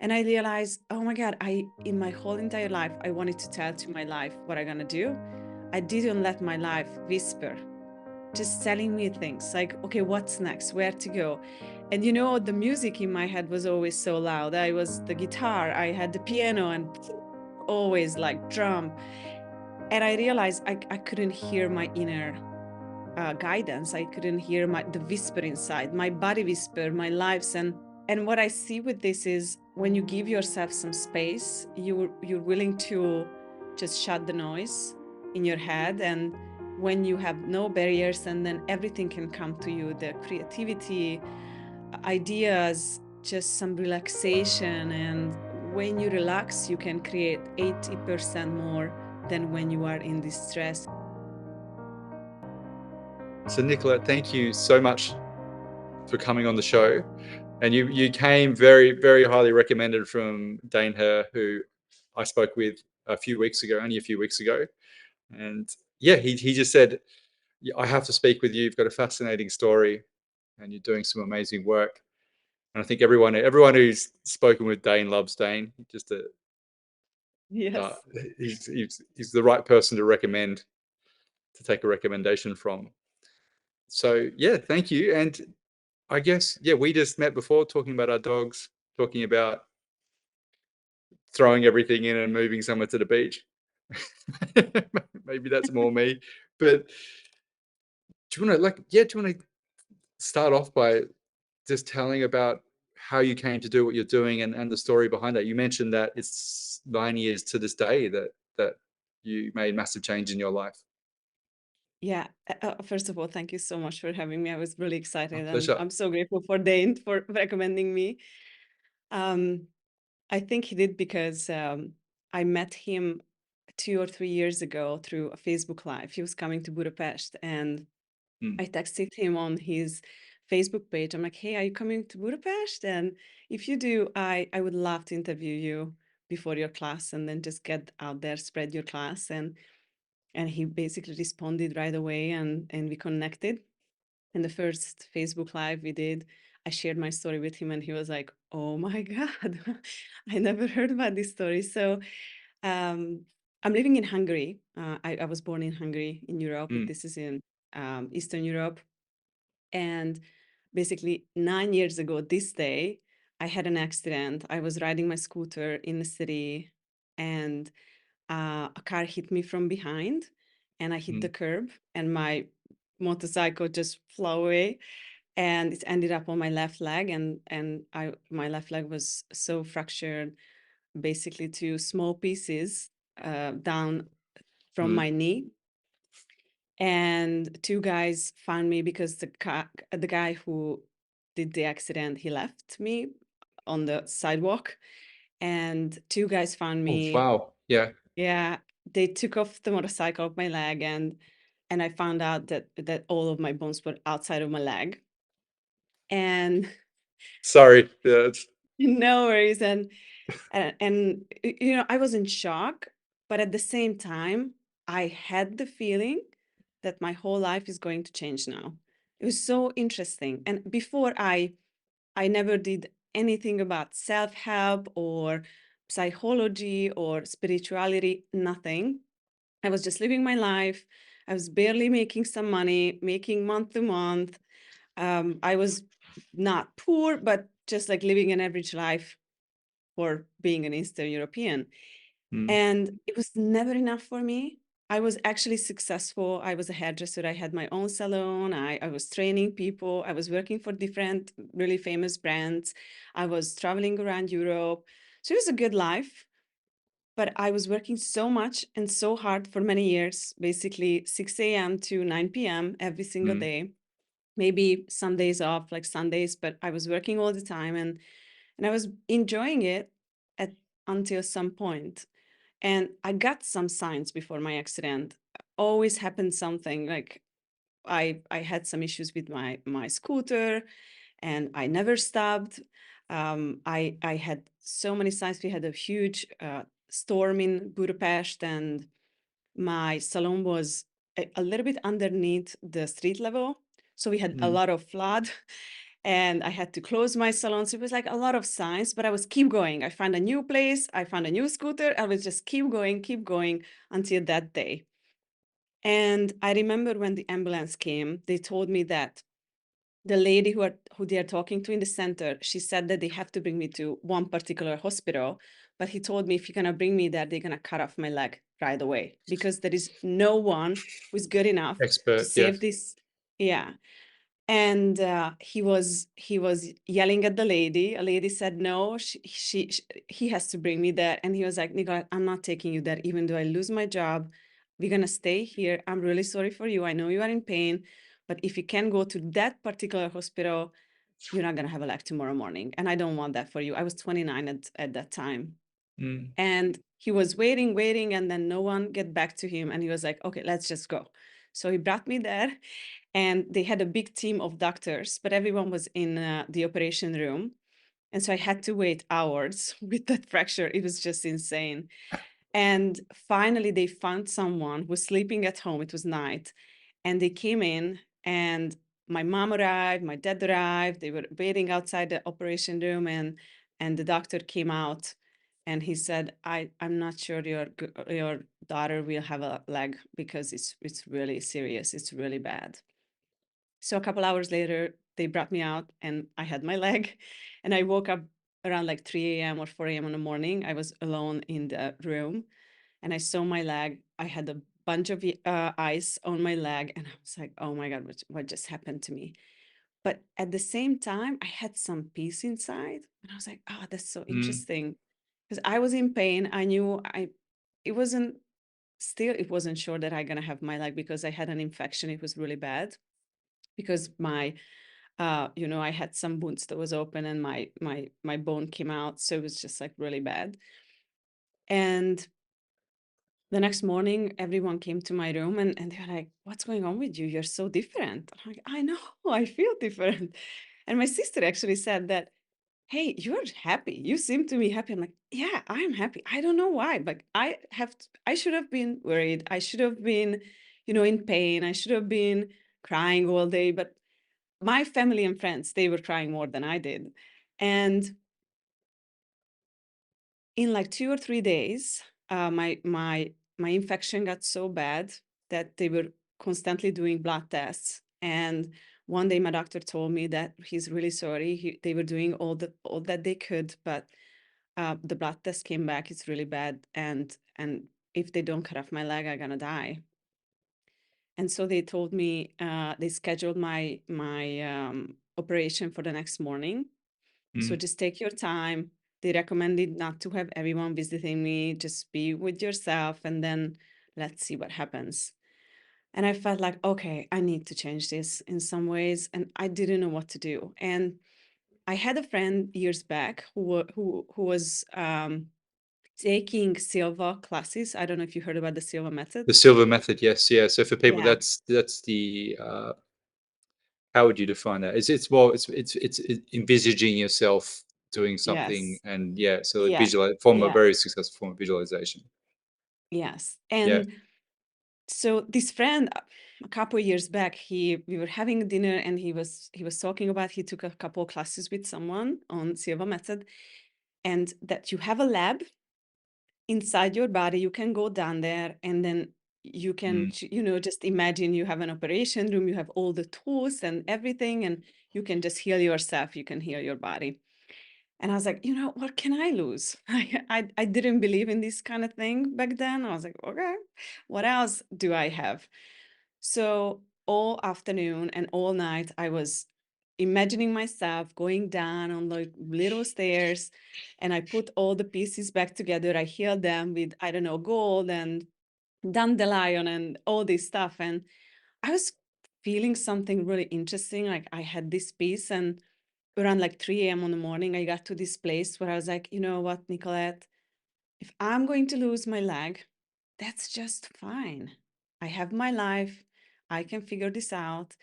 And I realized, oh my God, in my whole entire life, I wanted to tell to my life what I'm gonna do. I didn't let my life whisper, just telling me things like, okay, what's next, where to go. And the music in my head was always so loud. I was the guitar, I had the piano, and always like drum. And I realized I couldn't hear my inner guidance. I couldn't hear the whisper inside, my body whisper, my lives. And what I see with this is when you give yourself some space, you're willing to just shut the noise in your head. And when you have no barriers, and then everything can come to you, the creativity, ideas, just some relaxation. And when you relax, you can create 80% more than when you are in distress. So Nicolette, thank you so much for coming on the show. And you came very, very highly recommended from Dane Herr, who I spoke with only a few weeks ago. And yeah, he just said, "Yeah, I have to speak with you. You've got a fascinating story and you're doing some amazing work." And I think everyone who's spoken with Dane loves Dane. Uh, Yes. he's the right person to recommend, to take a recommendation from. So yeah, thank you. And I guess, yeah, we just met before talking about our dogs, talking about throwing everything in and moving somewhere to the beach. Maybe that's more me. But do you want to start off by just telling about how you came to do what you're doing, and the story behind that? You mentioned that it's 9 years to this day that you made massive change in your life. Yeah. First of all, thank you so much for having me. I was really My excited, and pleasure. I'm so grateful for Dane for recommending me. Um, I think he did because I met him 2 or 3 years ago through a Facebook Live. He was coming to Budapest, and Mm, I texted him on his Facebook page. I'm like, "Hey, are you coming to Budapest? And if you do, I would love to interview you before your class, and then just get out there, spread your class." And he basically responded right away, and we connected. And the first Facebook Live we did, I shared my story with him, and he was like, "Oh my God, I never heard about this story." So um, I'm living in Hungary. I was born in Hungary in Europe, but mm, this is in Eastern Europe. And basically, 9 years ago this day, I had an accident. I was riding my scooter in the city, and a car hit me from behind, and I hit the mm, curb, and my motorcycle just flew away, and it ended up on my left leg, and my left leg was so fractured, basically to small pieces down from mm. my knee. And two guys found me because the guy who did the accident, he left me on the sidewalk, and two guys found Oh, me. wow. Yeah. Yeah, they took off the motorcycle off my leg, and I found out that all of my bones were outside of my leg. And Sorry. Yeah, no worries. I was in shock, but at the same time, I had the feeling that my whole life is going to change now. It was so interesting. And before I never did anything about self-help or psychology or spirituality, nothing. I was just living my life. I was barely making some money, making month to month. I was not poor, but just like living an average life for being an Eastern European. mm, And it was never enough for me. I was actually successful. I was a hairdresser. I had my own salon. I was training people. I was working for different really famous brands. I was traveling around Europe. So it was a good life. But I was working so much and so hard for many years, basically 6 a.m. to 9 p.m. every single mm, day, maybe some days off, like Sundays, but I was working all the time, and I was enjoying it at until some point. And I got some signs before my accident. Always happened something like I had some issues with my scooter, and I never stopped. I had so many signs. We had a huge storm in Budapest, and my salon was a little bit underneath the street level, so we had a mm, lot of flood. and I had to close my salon. So it was like a lot of signs, but I was keep going. I found a new place, I found a new scooter. I was just keep going until that day. And I remember when the ambulance came, they told me that the lady who they are talking to in the center, she said that they have to bring me to one particular hospital, but he told me if you're gonna bring me there, they're gonna cut off my leg right away because there is no one who's good enough to Expert, yeah. save this. Yeah. And he was yelling at the lady. A lady said no, he has to bring me there. And he was like, Nikolett, I'm not taking you there, even though I lose my job. We're gonna stay here. I'm really sorry for you. I know you are in pain, but if you can go to that particular hospital, you're not gonna have a leg tomorrow morning. And I don't want that for you. I was 29 at that time. Mm, And he was waiting, and then no one get back to him. And he was like, okay, let's just go. So he brought me there, and they had a big team of doctors, but everyone was in the operation room. And so I had to wait hours with that fracture. It was just insane. And finally, they found someone who was sleeping at home. It was night. And they came in, and my mom arrived, my dad arrived. They were waiting outside the operation room, and the doctor came out, and he said, I'm not sure your daughter will have a leg because it's really serious. It's really bad. So a couple hours later, they brought me out and I had my leg. And I woke up around like 3 a.m. or 4 a.m. in the morning. I was alone in the room and I saw my leg. I had a bunch of ice on my leg. And I was like, oh my God, what just happened to me? But at the same time, I had some peace inside. And I was like, oh, that's so mm, interesting. Because I was in pain. I knew it wasn't, still, it wasn't sure that I gonna have my leg because I had an infection. It was really bad because I had some wounds that was open and my bone came out, so it was just like really bad. And the next morning, everyone came to my room and they were like, "What's going on with you? You're so different." I'm like, "I know, I feel different." And my sister actually said that, "Hey, you're happy. You seem to be happy." I'm like, "Yeah, I'm happy. I don't know why, but I should have been worried. I should have been, in pain. I should have been crying all day, but my family and friends, they were crying more than I did. And in like 2 or 3 days, my infection got so bad that they were constantly doing blood tests. And one day, my doctor told me that he's really sorry. They were doing all that they could, but the blood test came back. It's really bad, and if they don't cut off my leg, I'm gonna die. And so they told me they scheduled my operation for the next morning. So mm, just take your time. They recommended not to have everyone visiting me, just be with yourself, and then let's see what happens. And I felt like, okay, I need to change this in some ways, and I didn't know what to do. And I had a friend years back who was taking Silva classes. I don't know if you heard about the Silva the method. silver method, yes, yeah. So for people, Yeah. that's the how would you define that? It's well, it's envisaging yourself doing something, Yes. and yeah, so a Yeah. visual form a Yeah. very successful form of visualization. Yes. Yeah. And so this friend, a couple of years back, we were having dinner and he was talking about he took a couple of classes with someone on Silva method, and that you have a lab inside your body. You can go down there and then you can Mm, just imagine you have an operation room, you have all the tools and everything, and you can just heal yourself, you can heal your body. And I was like, what can I lose? I didn't believe in this kind of thing back then. I was like, okay, what else do I have? So all afternoon and all night, I was imagining myself going down on like little stairs, and I put all the pieces back together. I healed them with, I don't know, gold and dandelion and all this stuff. And I was feeling something really interesting. Like I had this piece, and around like 3 a.m. in the morning, I got to this place where I was like, you know what, Nicolette, if I'm going to lose my leg, that's just fine. I have my life. I can figure this out.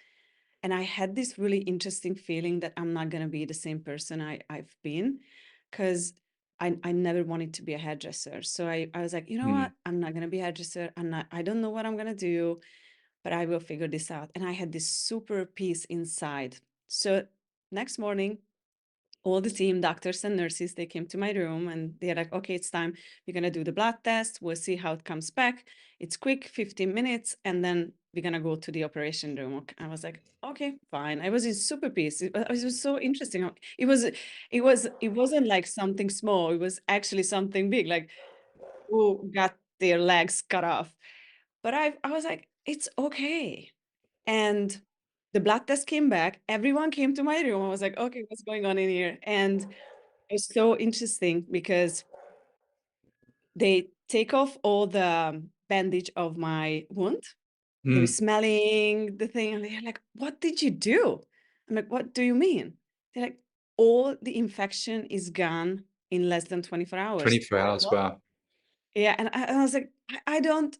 And I had this really interesting feeling that I'm not going to be the same person I've been, because I never wanted to be a hairdresser. So I was like, you know mm, what? I'm not going to be a hairdresser. I don't know what I'm going to do, but I will figure this out. And I had this super peace inside. So next morning, all the team, doctors and nurses, they came to my room and they're like, okay, it's time. We're going to do the blood test. We'll see how it comes back. It's quick, 15 minutes. And then we're going to go to the operation room. I was like, okay, fine. I was in super peace. It was so interesting. It wasn't like something small. It was actually something big, like who got their legs cut off. But I was like, it's okay. And the blood test came back. Everyone came to my room. I was like, okay, what's going on in here? And it's so interesting because they take off all the bandage of my wound. They were Mm. smelling the thing and they're like, what did you do? I'm like, what do you mean? They're like, all the infection is gone in less than 24 hours. 24 hours. What? Wow. Yeah. And I was like, I don't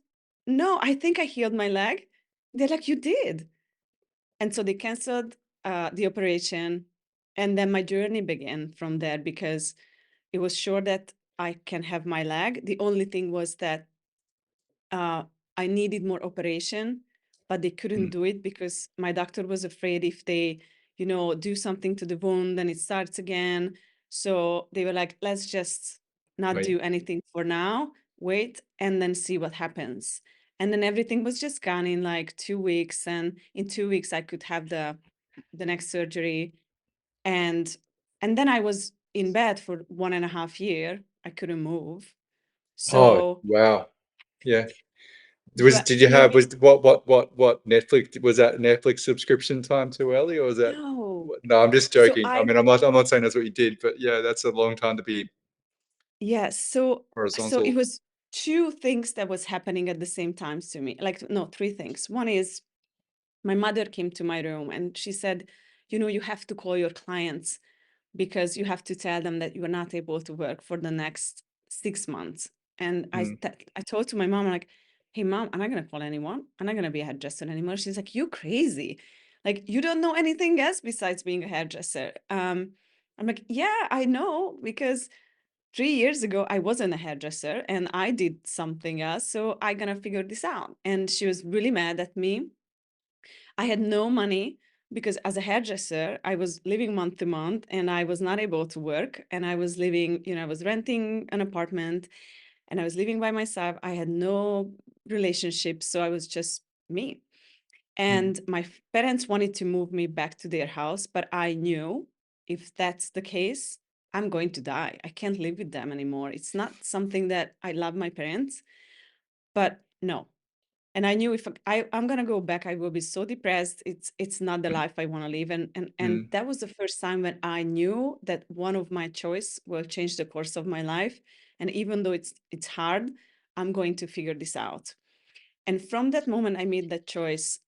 know. I think I healed my leg. They're like, you did. And so they canceled the operation. And then my journey began from there because it was sure that I can have my leg. The only thing was that uh, I needed more operation, but they couldn't Mm. do it because my doctor was afraid if they, do something to the wound, then it starts again. So they were like, let's just not Wait. do anything for now, wait, and then see what happens. And then everything was just gone in like 2 weeks. And in 2 weeks, I could have the next surgery. And then I was in bed for 1.5 years. I couldn't move. Oh, So wow. Yeah. but Did you yeah, have, was what Netflix, was that Netflix subscription time too early, or was that, no. no, I'm just So joking. I I mean, I'm not saying that's what you did, but yeah, that's a long time to be yes, so it horizontal. was two things that was happening at the same time to me. Like no, three things. One is my mother came to my room and she said, you have to call your clients because you have to tell them that you are not able to work for the next 6 months. And Mm. I told to my mom, like, hey, mom, I'm not going to call anyone. I'm not going to be a hairdresser anymore. She's like, you crazy. Like, you don't know anything else besides being a hairdresser. I'm like, yeah, I know, because 3 years ago, I wasn't a hairdresser and I did something else. So I going to figure this out. And she was really mad at me. I had no money because as a hairdresser, I was living month to month and I was not able to work. And I was living, I was renting an apartment and I was living by myself. I had no relationships. So I was just me. Mm. And my parents wanted to move me back to their house, but I knew if that's the case, I'm going to die. I can't live with them anymore. It's not something that I love my parents, but no, and I knew if I'm gonna go back, I will be so depressed. It's not the life I want to live. And Mm. that was the first time when I knew that one of my choice will change the course of my life. And even though it's hard, I'm going to figure this out. And from that moment I made that choice,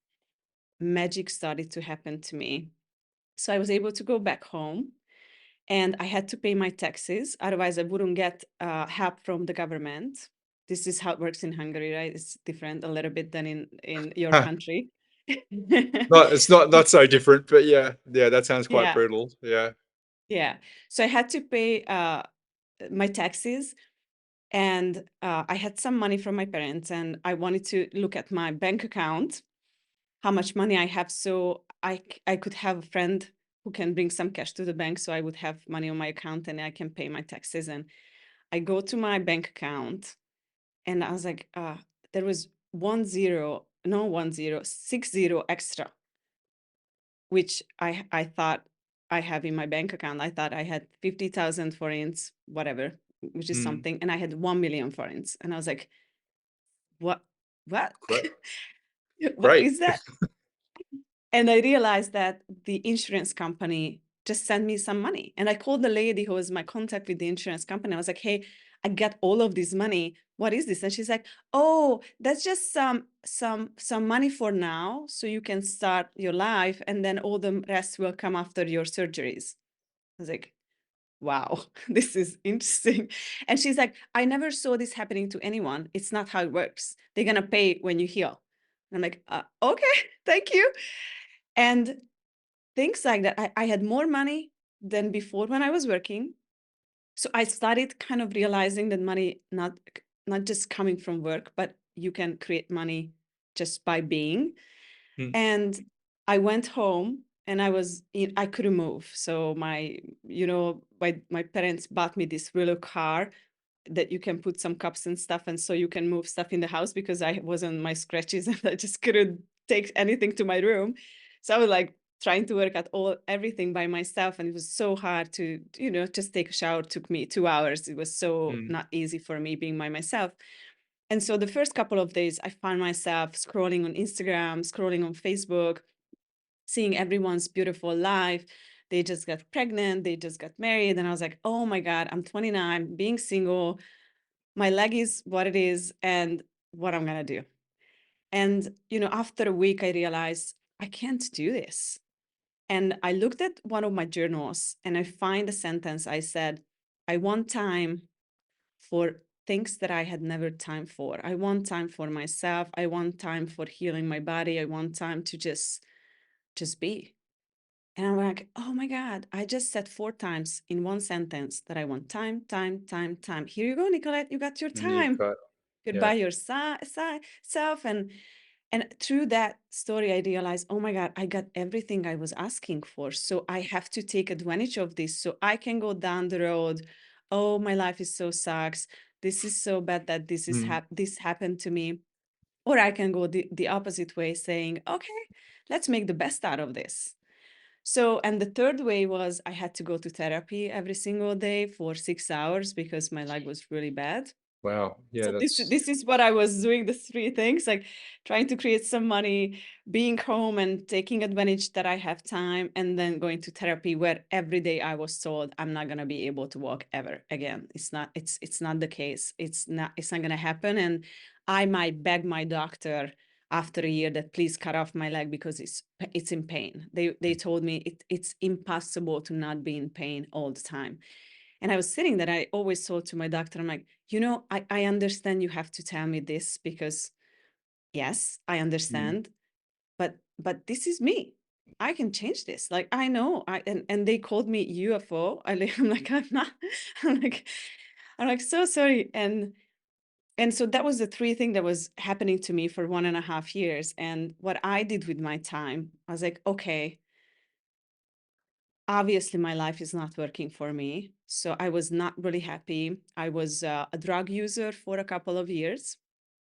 magic started to happen to me. So I was able to go back home and I had to pay my taxes. Otherwise, I wouldn't get help from the government. This is how it works in Hungary, right? It's different a little bit than in your Huh. country. No, it's not so different, but yeah, yeah, that sounds quite Yeah, brutal. Yeah. yeah. So I had to pay my taxes, and I had some money from my parents, and I wanted to look at my bank account, how much money I have, so I could have a friend who can bring some cash to the bank, so I would have money on my account and I can pay my taxes. And I go to my bank account and I was like, there was 10, no 10, 60 extra, which I thought I have in my bank account. I thought I had 50,000 forints, whatever, which is Mm. something, and I had 1 million forints. And I was like, what? What? Great. What Great. is that? And I realized that the insurance company just sent me some money. And I called the lady who was my contact with the insurance company. I was like, hey, I got all of this money. What is this? And she's like, oh, that's just some money for now. So you can start your life and then all the rest will come after your surgeries. I was like, wow, this is interesting. And she's like, I never saw this happening to anyone. It's not how it works. They're gonna pay when you heal. And I'm like, okay, thank you. And things like that. I had more money than before when I was working. So I started kind of realizing that money not just coming from work, but you can create money just by being. Mm. And I went home and I couldn't move. So my parents bought me this really car that you can put some cups and stuff, and so you can move stuff in the house because I wasn't my scratches and I just couldn't take anything to my room. So I was like trying to work at everything by myself, and it was so hard to, just take a shower took me 2 hours. It was so Mm. not easy for me being by myself. And so the first couple of days I found myself scrolling on Instagram, scrolling on Facebook, seeing everyone's beautiful life. They just got pregnant, they just got married. And I was like, oh my God, I'm 29, being single. My leg is what it is, and what I'm going to do. And, after a week, I realized I can't do this. And I looked at one of my journals and I find a sentence. I said, I want time for things that I had never time for. I want time for myself. I want time for healing my body. I want time to just be. And I'm like, oh my God, I just said 4 times in one sentence that I want time, time, time, time. Here you go, Nicolette, you got your And you've time. got yeah. Goodbye your self. And through that story, I realized, oh my God, I got everything I was asking for. So I have to take advantage of this so I can go down the road. Oh, my life is so sucks. This is so bad that Mm. this happened to me. Or I can go the opposite way, saying, okay, let's make the best out of this. So, and the third way was I had to go to therapy every single day for 6 hours because my leg was really bad. Wow. Yeah, So this that's this is what I was doing, the three things, like trying to create some money, being home and taking advantage that I have time, and then going to therapy where every day I was told I'm not gonna be able to walk ever again. It's not the case. It's not gonna happen. And I might beg my doctor after a year that please cut off my leg because it's in pain. They told me it's impossible to not be in pain all the time. And I was sitting there, I always told to my doctor, I'm like, I understand you have to tell me this because yes, I mm. understand, but this is me. I can change this. Like I know. And they called me UFO. I'm like, I'm not, I'm like, I'm like, so sorry. And so that was the three thing that was happening to me for 1.5 years. And what I did with my time, I was like, okay, obviously my life is not working for me, so I was not really happy. I was a drug user for a couple of years,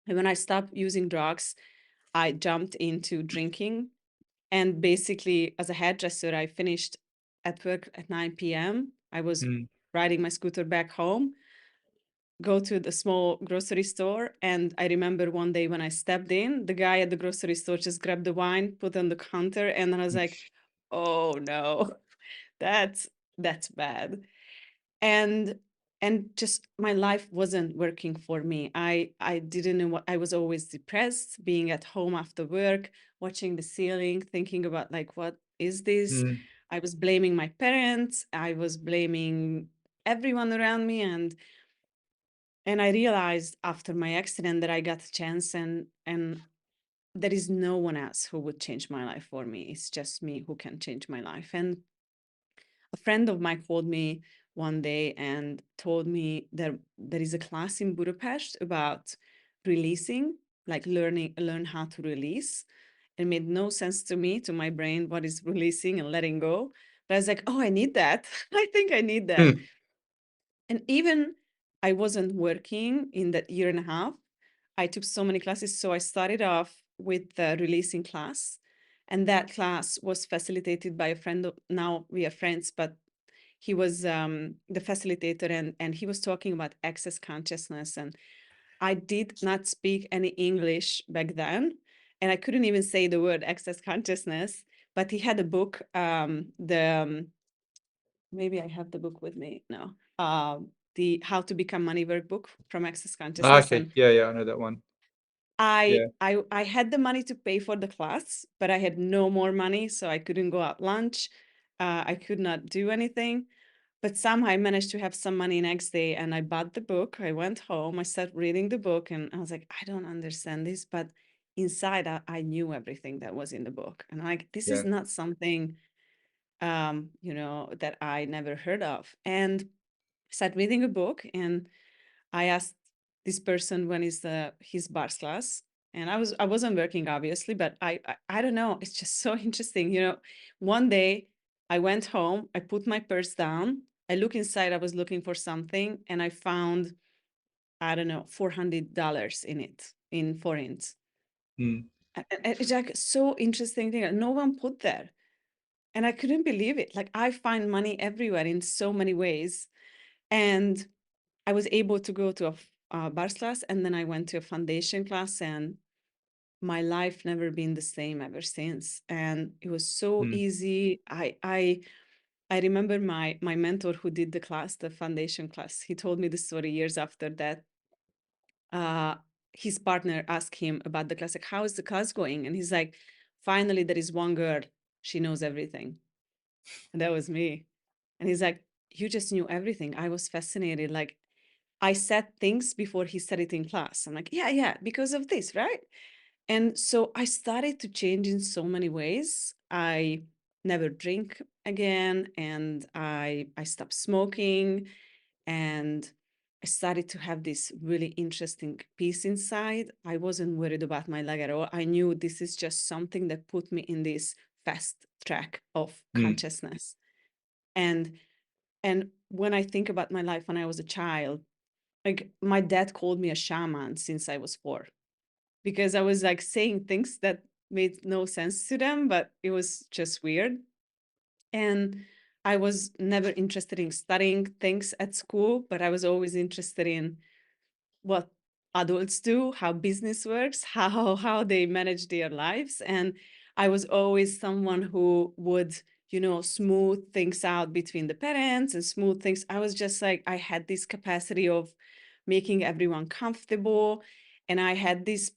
and when I stopped using drugs I jumped into drinking. And basically as a hairdresser I finished at work at 9 p.m. I was Mm. riding my scooter back home, go to the small grocery store, and I remember one day when I stepped in, the guy at the grocery store just grabbed the wine, put on the counter, and then I was like, oh no. That's that's bad. And just my life wasn't working for me. I didn't know what I was always depressed, being at home after work, watching the ceiling, thinking about like what is this? Mm. I was blaming my parents, I was blaming everyone around me, and I realized after my accident that I got a chance, and there is no one else who would change my life for me. It's just me who can change my life. And a friend of mine called me one day and told me there is a class in Budapest about releasing, like learn how to release. It made no sense to me, to my brain, what is releasing and letting go. But I was like, oh, I need that. I think I need that. Mm. And even I wasn't working in that year and a half. I took so many classes. So I started off with the releasing class. And that class was facilitated by a friend. Now we are friends, but he was the facilitator, and he was talking about access consciousness. And I did not speak any English back then. And I couldn't even say the word access consciousness. But he had a book, maybe I have the book with me now. The How to Become Money workbook from Access Ah, Consciousness. okay. And Yeah, yeah, I know that one. Yeah. I had the money to pay for the class, but I had no more money, so I couldn't go out lunch. I could not do anything. But somehow I managed to have some money next day, and I bought the book. I went home, I started reading the book, and I was like, I don't understand this, but inside I knew everything that was in the book. And I'm like, this is Yeah. not something that I never heard of. And I started reading a book, and I asked this person when is his bars class, and I wasn't working obviously, but I don't know. It's just so interesting. One day I went home, I put my purse down, I look inside, I was looking for something, and I found, I don't know, $400 in it, in forints. Mm, And it's like so interesting thing that no one put there. And I couldn't believe it. Like I find money everywhere in so many ways. And I was able to go to a bars class, and then I went to a foundation class, and my life never been the same ever since. And it was so mm, easy. I remember my mentor who did the class, the foundation class. He told me the story years after that. Uh, his partner asked him about the class, like, how is the class going? And he's like, finally, there is one girl. She knows everything. And that was me. And he's like, you just knew everything. I was fascinated. Like, I said things before he said it in class. I'm like, yeah, yeah, because of this, right? And so I started to change in so many ways. I never drink again, and I stopped smoking, and I started to have this really interesting peace inside. I wasn't worried about my leg at all. I knew this is just something that put me in this fast track of mm. consciousness. And when I think about my life when I was a child, like my dad called me a shaman since I was 4, because I was like saying things that made no sense to them, but it was just weird. And I was never interested in studying things at school, but I was always interested in what adults do, how business works, how they manage their lives. And I was always someone who would, smooth things out between the parents and smooth things. I was just like, I had this capacity of making everyone comfortable. And I had this,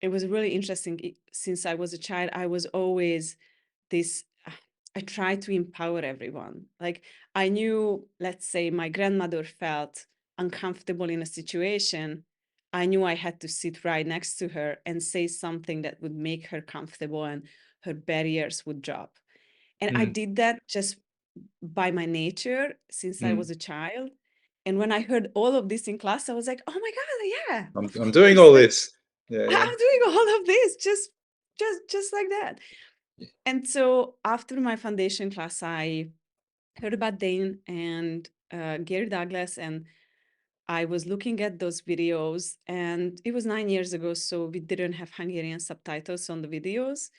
it was really interesting. Since I was a child, I was always this, I tried to empower everyone. Like I knew, let's say my grandmother felt uncomfortable in a situation. I knew I had to sit right next to her and say something that would make her comfortable, and her barriers would drop. And I Mm, did that just by my nature since I was mm. a child. And when I heard all of this in class, I was like, oh my God, yeah, I'm of I'm doing course. all Like this. Yeah, yeah. I'm doing all of this just like that. And so after my foundation class, I heard about Dane and Gary Douglas, and I was looking at those videos, and it was 9 years ago, so we didn't have Hungarian subtitles on the videos.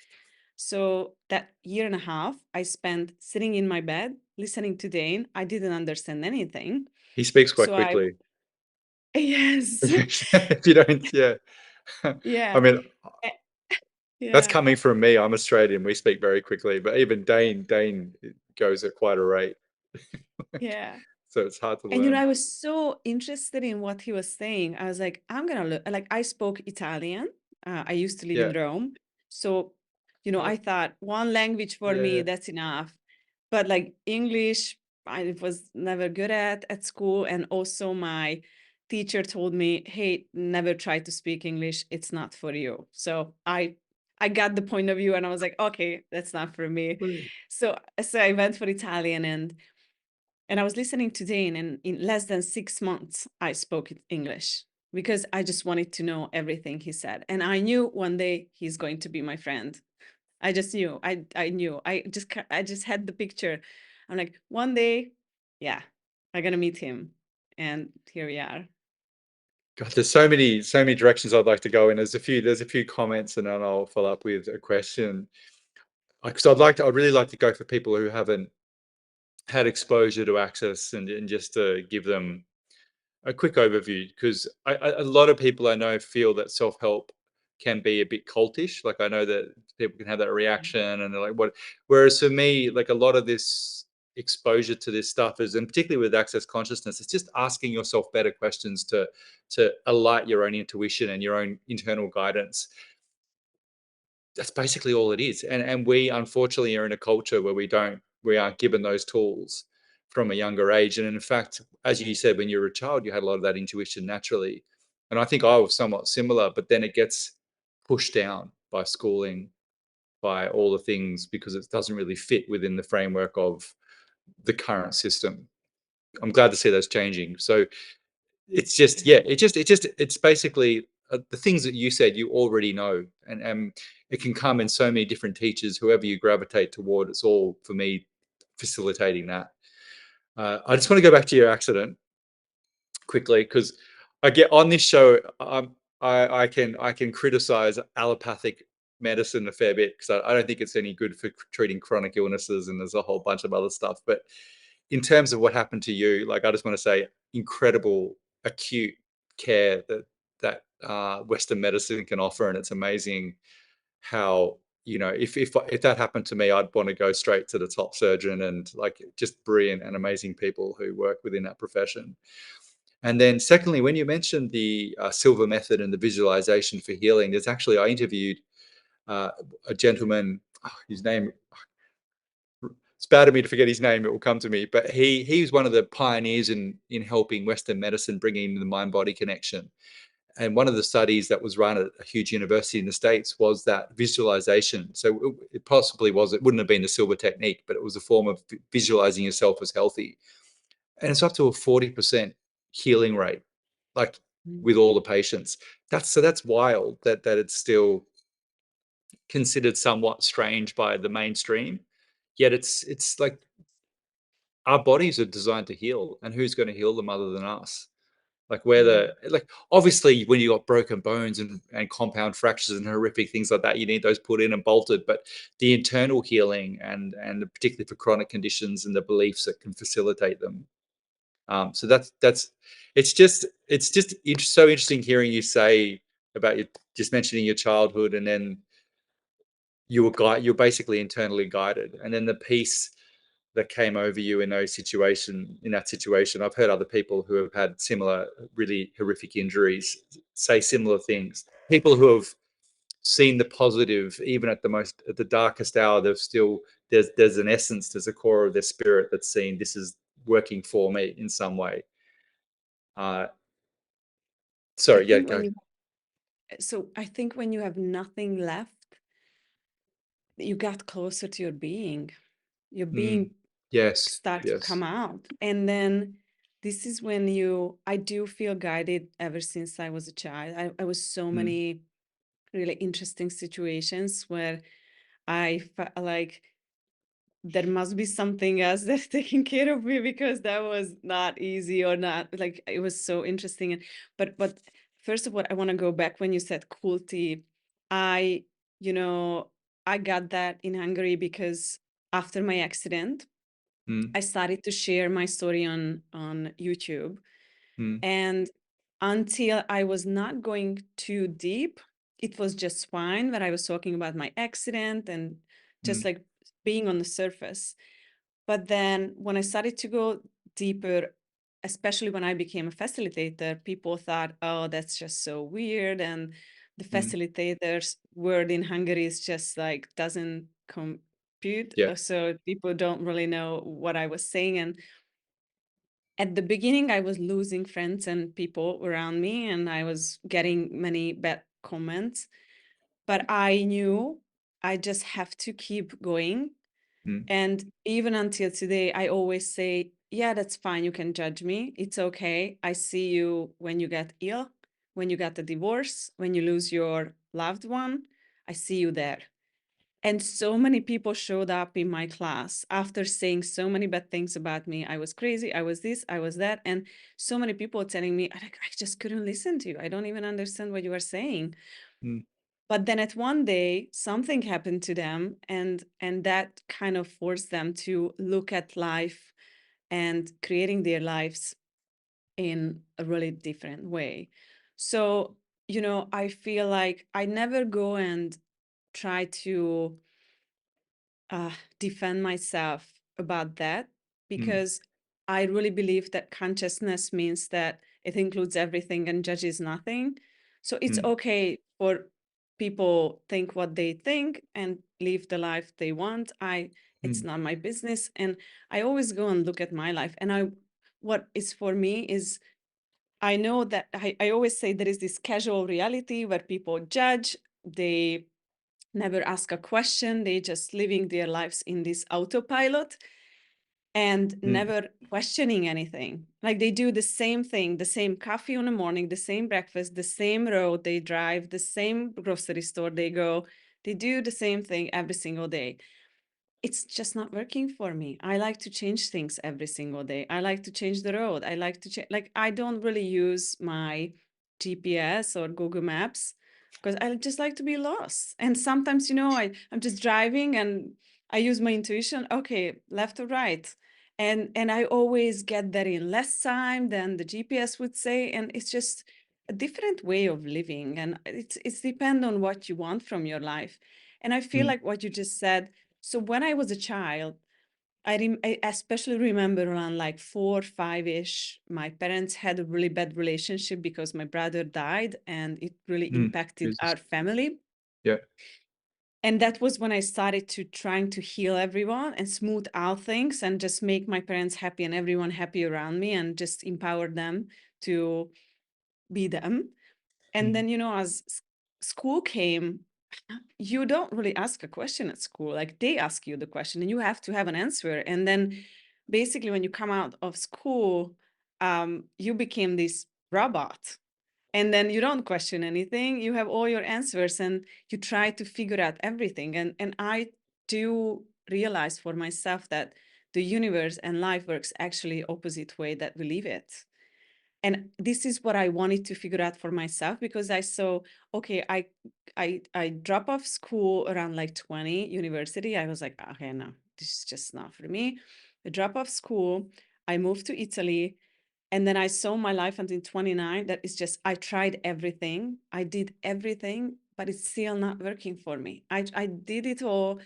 So that year and a half, I spent sitting in my bed, listening to Dane. I didn't understand anything. He speaks quite So quickly. yes, If you don't, yeah. I yeah, mean, eh, that's yeah, coming from me. I'm Australian. We speak very quickly, but even Dane goes at quite a rate. yeah. So it's hard to And learn. I was so interested in what he was saying. I was like, I'm gonna look. Like, I spoke Italian. I used to live in Yeah. Rome, so Oh, I thought one language for yeah, me, yeah. that's enough. But like English, I was never good at school, and also my teacher told me, "Hey, never try to speak English. It's not for you." So I got the point of view, and I was like, okay, that's not for me. Brilliant. So I went for Italian, and I was listening to Dane, and in less than 6 months, I spoke English because I just wanted to know everything he said. And I knew one day he's going to be my friend. I just knew. I knew. I just had the picture. I'm like, one day, yeah, I'm gonna meet him. And here we are. God, there's so many directions I'd like to go in. There's a few comments, and then I'll follow up with a question. Because I'd really like to go for people who haven't had exposure to access, and just to give them a quick overview, because a lot of people I know feel that self-help can be a bit cultish. Like I know that people can have that reaction, and they're like, "What?" Whereas for me, like a lot of this exposure to this stuff is, and particularly with access consciousness, it's just asking yourself better questions to alight your own intuition and your own internal guidance. That's basically all it is. And we unfortunately are in a culture where we aren't given those tools from a younger age. And in fact, as you said, when you were a child, you had a lot of that intuition naturally. And I think I was somewhat similar, but then it gets pushed down by schooling, by all the things, because it doesn't really fit within the framework of the current system. I'm glad to see that's changing. So it's just, yeah, it's basically the things that you said, you already know, and it can come in so many different teachers. Whoever you gravitate toward, it's all for me facilitating that. I just want to go back to your accident quickly because I get on this show. I can criticize allopathic medicine a fair bit because I don't think it's any good for treating chronic illnesses, and there's a whole bunch of other stuff. But in terms of what happened to you, like I just want to say, incredible acute care that Western medicine can offer, and it's amazing how if that happened to me, I'd want to go straight to the top surgeon, and like just brilliant and amazing people who work within that profession. And then secondly, when you mentioned the silver method and the visualization for healing, there's actually, I interviewed uh, a gentleman, his name, it's bad of me to forget his name, it will come to me, but he's one of the pioneers in helping Western medicine bring in the mind body connection. And one of the studies that was run at a huge university in the States was that visualization. So it possibly was, it wouldn't have been the silver technique, but it was a form of visualizing yourself as healthy. And it's up to a 40% healing rate, like with all the patients. That's wild that it's still considered somewhat strange by the mainstream. Yet it's like our bodies are designed to heal, and who's going to heal them other than us? Like where Yeah. like obviously when you got broken bones and compound fractures and horrific things like that, you need those put in and bolted. But the internal healing and particularly for chronic conditions and the beliefs that can facilitate them. So that's it's just so interesting hearing you say about you just mentioning your childhood, and then you're basically internally guided, and then the peace that came over you in that situation. I've heard other people who have had similar really horrific injuries say similar things. People who have seen the positive, even at the darkest hour, they've still there's an essence, there's a core of their spirit that's seen this is working for me in some way. Uh, I sorry, yeah, think go. I think when you have nothing left, you got closer to your being. Your Mm, being yes, start to yes. come out. And then this is when I do feel guided ever since I was a child. I was so Mm, many really interesting situations where I felt like there must be something else that's taking care of me because that was not easy or not like it was so interesting. And but first of all, I want to go back when you said cruelty. I you know I got that in Hungary because after my accident mm, I started to share my story on YouTube, mm, and until I was not going too deep, it was just fine when I was talking about my accident and just mm, like being on the surface. But then when I started to go deeper, especially when I became a facilitator, people thought, oh, that's just so weird. And the mm. facilitator's word in Hungary is just like doesn't compute. Yeah. So people don't really know what I was saying. And at the beginning, I was losing friends and people around me, and I was getting many bad comments. But I knew I just have to keep going. Mm, And even until today, I always say, yeah, that's fine. You can judge me. It's okay. I see you when you get ill, when you get a divorce, when you lose your loved one. I see you there. And so many people showed up in my class after saying so many bad things about me. I was crazy. I was this, I was that. And so many people telling me, I just couldn't listen to you. I don't even understand what you are saying. mm, But then at one day, something happened to them, and that kind of forced them to look at life and creating their lives in a really different way. So, I feel like I never go and try to uh, defend myself about that mm, because I really believe that consciousness means that it includes everything and judges nothing. So it's mm, okay for people think what they think and live the life they want. It's mm, not my business. And I always go and look at my life. And what is for me is I know that I always say there is this casual reality where people judge. They never ask a question. They just living their lives in this autopilot. and Mm, never questioning anything. Like they do the same thing, the same coffee in the morning, the same breakfast, the same road they drive, the same grocery store they go. They do the same thing every single day. It's just not working for me. I like to change things every single day. I like to change the road. I like to change, like, I don't really use my GPS or Google Maps because I just like to be lost. And sometimes, I'm just driving and I use my intuition. Okay, left or right. And I always get there in less time than the GPS would say. And it's just a different way of living. And it's depend on what you want from your life. And I feel mm, like what you just said, so when I was a child, I especially remember around like 4, 5-ish, my parents had a really bad relationship because my brother died and it really mm. impacted Jesus. our family. Yeah. And that was when I started to trying to heal everyone and smooth out things and just make my parents happy and everyone happy around me and just empower them to be them. And Mm. then, as school came, you don't really ask a question at school. Like they ask you the question and you have to have an answer. And then basically, when you come out of school, you became this robot. And then you don't question anything. You have all your answers and you try to figure out everything. And I do realize for myself that the universe and life works actually opposite way that we live it. And this is what I wanted to figure out for myself because I saw, okay, I drop off school around like 20 university. I was like, okay, no, this is just not for me. I drop off school, I moved to Italy, and then I saw my life until 29. That is just, I tried everything. I did everything, but it's still not working for me. I did it all.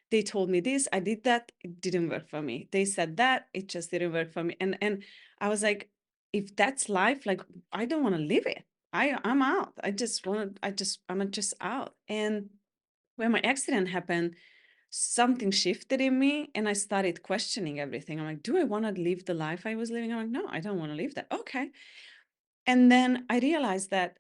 They told me this, I did that, it didn't work for me. They said that, it just didn't work for me. And I was like, if that's life, like I don't want to live it. I'm out. I'm just out. And when my accident happened, something shifted in me and I started questioning everything. I'm like, do I want to live the life I was living? I'm like, no, I don't want to live that. Okay. And then I realized that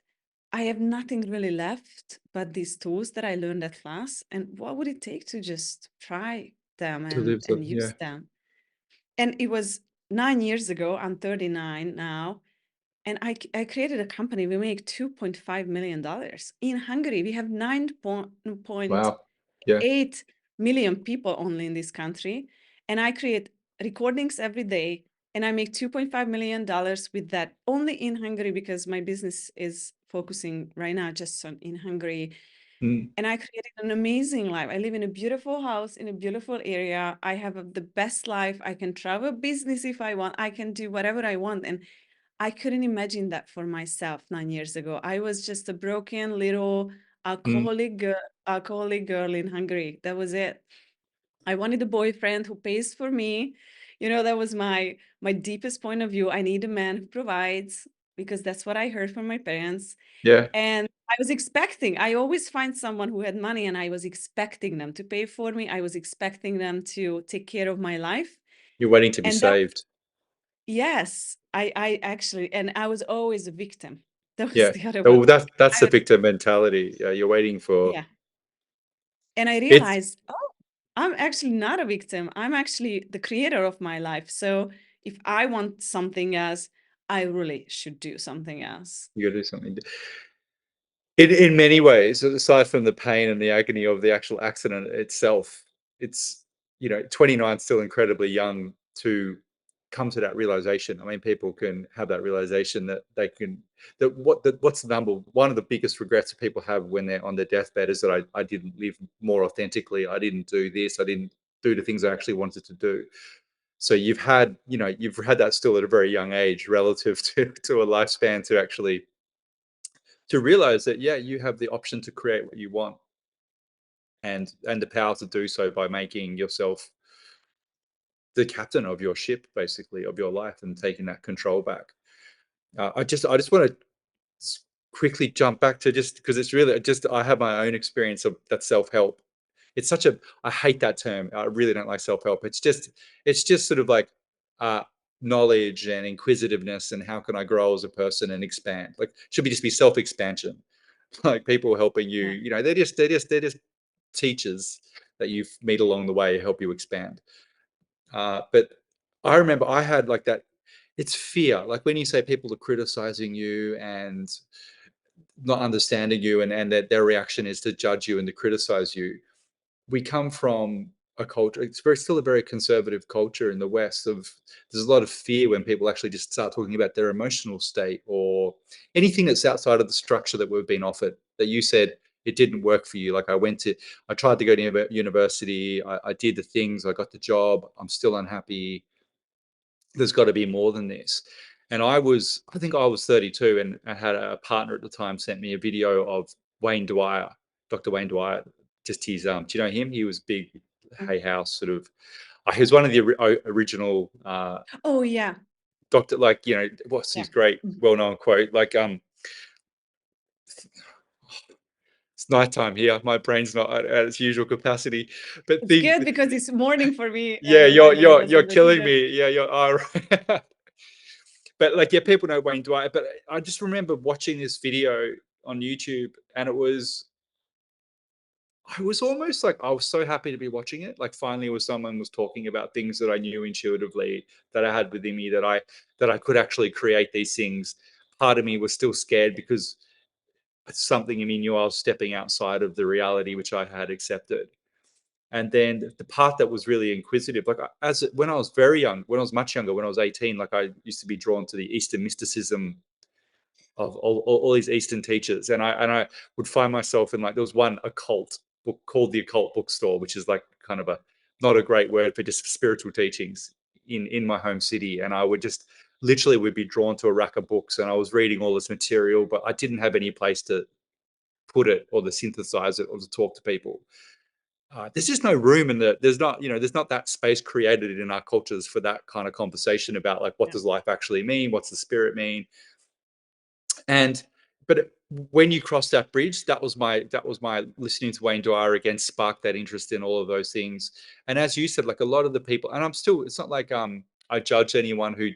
I have nothing really left but these tools that I learned at class. And what would it take to just try them To live and them. Yeah. use them? And it was 9 years ago. I'm 39 now. And I created a company. We make $2.5 million in Hungary. We have Wow. Yeah. 9.8 million people only in this country. And I create recordings every day. And I make $2.5 million with that only in Hungary because my business is focusing right now just on in Hungary. Mm. And I created an amazing life. I live in a beautiful house in a beautiful area. I have the best life. I can travel business if I want. I can do whatever I want. And I couldn't imagine that for myself 9 years ago. I was just a broken little Mm. alcoholic girl in Hungary. That was it. I wanted a boyfriend who pays for me. That was my deepest point of view. I need a man who provides because that's what I heard from my parents. Yeah. And I was expecting, I always find someone who had money and I was expecting them to pay for me. I was expecting them to take care of my life. You're waiting to be And that saved. Yes, I actually, and I was always a victim. That was Yeah. the other one. Oh, that's the I, victim mentality. You're waiting for yeah. And I it's. realized, oh, I'm actually not a victim. I'm actually the creator of my life. So if I want something else, I really should do something else. You gotta do something. In many ways, aside from the pain and the agony of the actual accident itself, it's 29 's still incredibly young to come to that realization. I mean, people can have that realization that they can what's the number one of the biggest regrets that people have when they're on their deathbed is that I didn't live more authentically. I didn't do this. I didn't do the things I actually wanted to do. So you've had that still at a very young age relative to a lifespan to actually to realize that yeah, you have the option to create what you want and the power to do so by making yourself the captain of your ship, basically, of your life, and taking that control back. I just want to quickly jump back to, just because it's really just I have my own experience of that self-help. It's such a I hate that term. I really don't like self-help. It's just sort of like uh knowledge and inquisitiveness and how can I grow as a person and expand. Like should be just be self-expansion. Like people helping you, Yeah. they're just teachers that you meet along the way help you expand. But I remember I had like that. It's fear. Like when you say people are criticizing you and not understanding you, and that their reaction is to judge you and to criticize you. We come from a culture, it's very still a very conservative culture in the West of there's a lot of fear when people actually just start talking about their emotional state or anything that's outside of the structure that we've been offered. That you said it didn't work for you. Like I tried to go to university, I did the things, I got the job, I'm still unhappy. There's got to be more than this. And I think I was 32, and I had a partner at the time sent me a video of Wayne Dwyer, Dr. Wayne Dwyer, just his, do you know him? He was big Mm. Hay House sort of, he was one of the original Oh yeah, doctor, like, what's yeah. his great, Mhm. well-known quote? Like, it's nighttime here. My brain's not at its usual capacity, but It's good because it's morning for me, yeah, and I was you're on the killing dinner. me. Yeah, you're all right. But like, yeah, people know Wayne Dwyer. But I just remember watching this video on YouTube, and I was almost like I was so happy to be watching it. Like finally, was someone was talking about things that I knew intuitively that I had within me that I could actually create these things. Part of me was still scared because something in me knew I was stepping outside of the reality which I had accepted. And then the part that was really inquisitive, like as when I was very young, when I was much younger, when I was 18, like I used to be drawn to the Eastern mysticism of all these Eastern teachers, and I would find myself in like there was one occult book called the Occult Bookstore, which is like kind of a not a great word for just spiritual teachings in my home city, and I would just literally would be drawn to a rack of books, and I was reading all this material, but I didn't have any place to put it or to synthesize it or to talk to people. There's just no room in there's not that space created in our cultures for that kind of conversation about like what Yeah. does life actually mean, what's the spirit mean. And but when you cross that bridge, that was my listening to Wayne Dwyer again sparked that interest in all of those things. And as you said, like a lot of the people, and I'm still, it's not like I judge anyone who,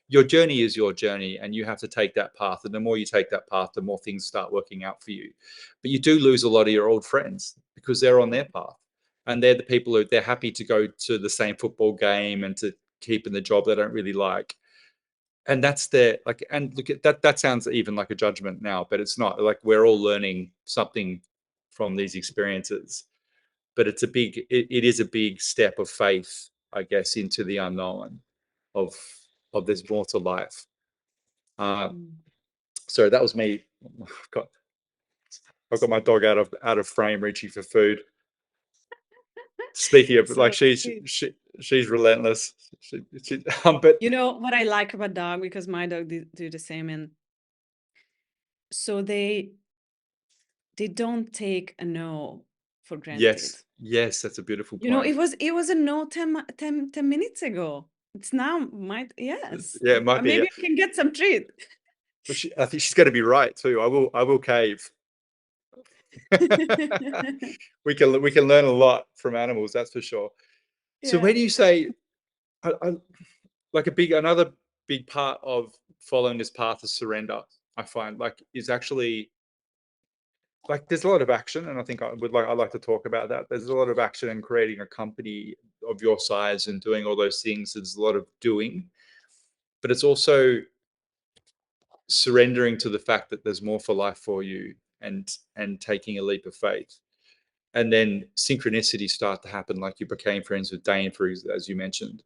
your journey is your journey, and you have to take that path. And the more you take that path, the more things start working out for you. But you do lose a lot of your old friends because they're on their path, and they're the people who they're happy to go to the same football game and to keep in the job they don't really like. And that's the like, and look at that sounds even like a judgment now, but it's not. Like we're all learning something from these experiences, but it is a big step of faith, I guess, into the unknown of there's more to life. uh Mm. so that was me. I've got my dog out of frame reaching for food. Speaking of, like, So sweet. she's relentless. But You know what I like about dog, because my dog do the same, and so they don't take a no for granted. yes, that's a beautiful You know, point. it was a no 10 minutes ago. It's now might yes. Yeah, it might be. Yeah. Maybe I can get some treat. But I think she's going to be right too. I will cave. We can learn a lot from animals, that's for sure. So Yeah. when you say, like another big part of following this path of surrender, I find like is actually like there's a lot of action, and I think I'd like to talk about that. There's a lot of action in creating a company of your size and doing all those things. There's a lot of doing, but it's also surrendering to the fact that there's more for life for you, and taking a leap of faith. And then synchronicities start to happen, like you became friends with Dane, as you mentioned.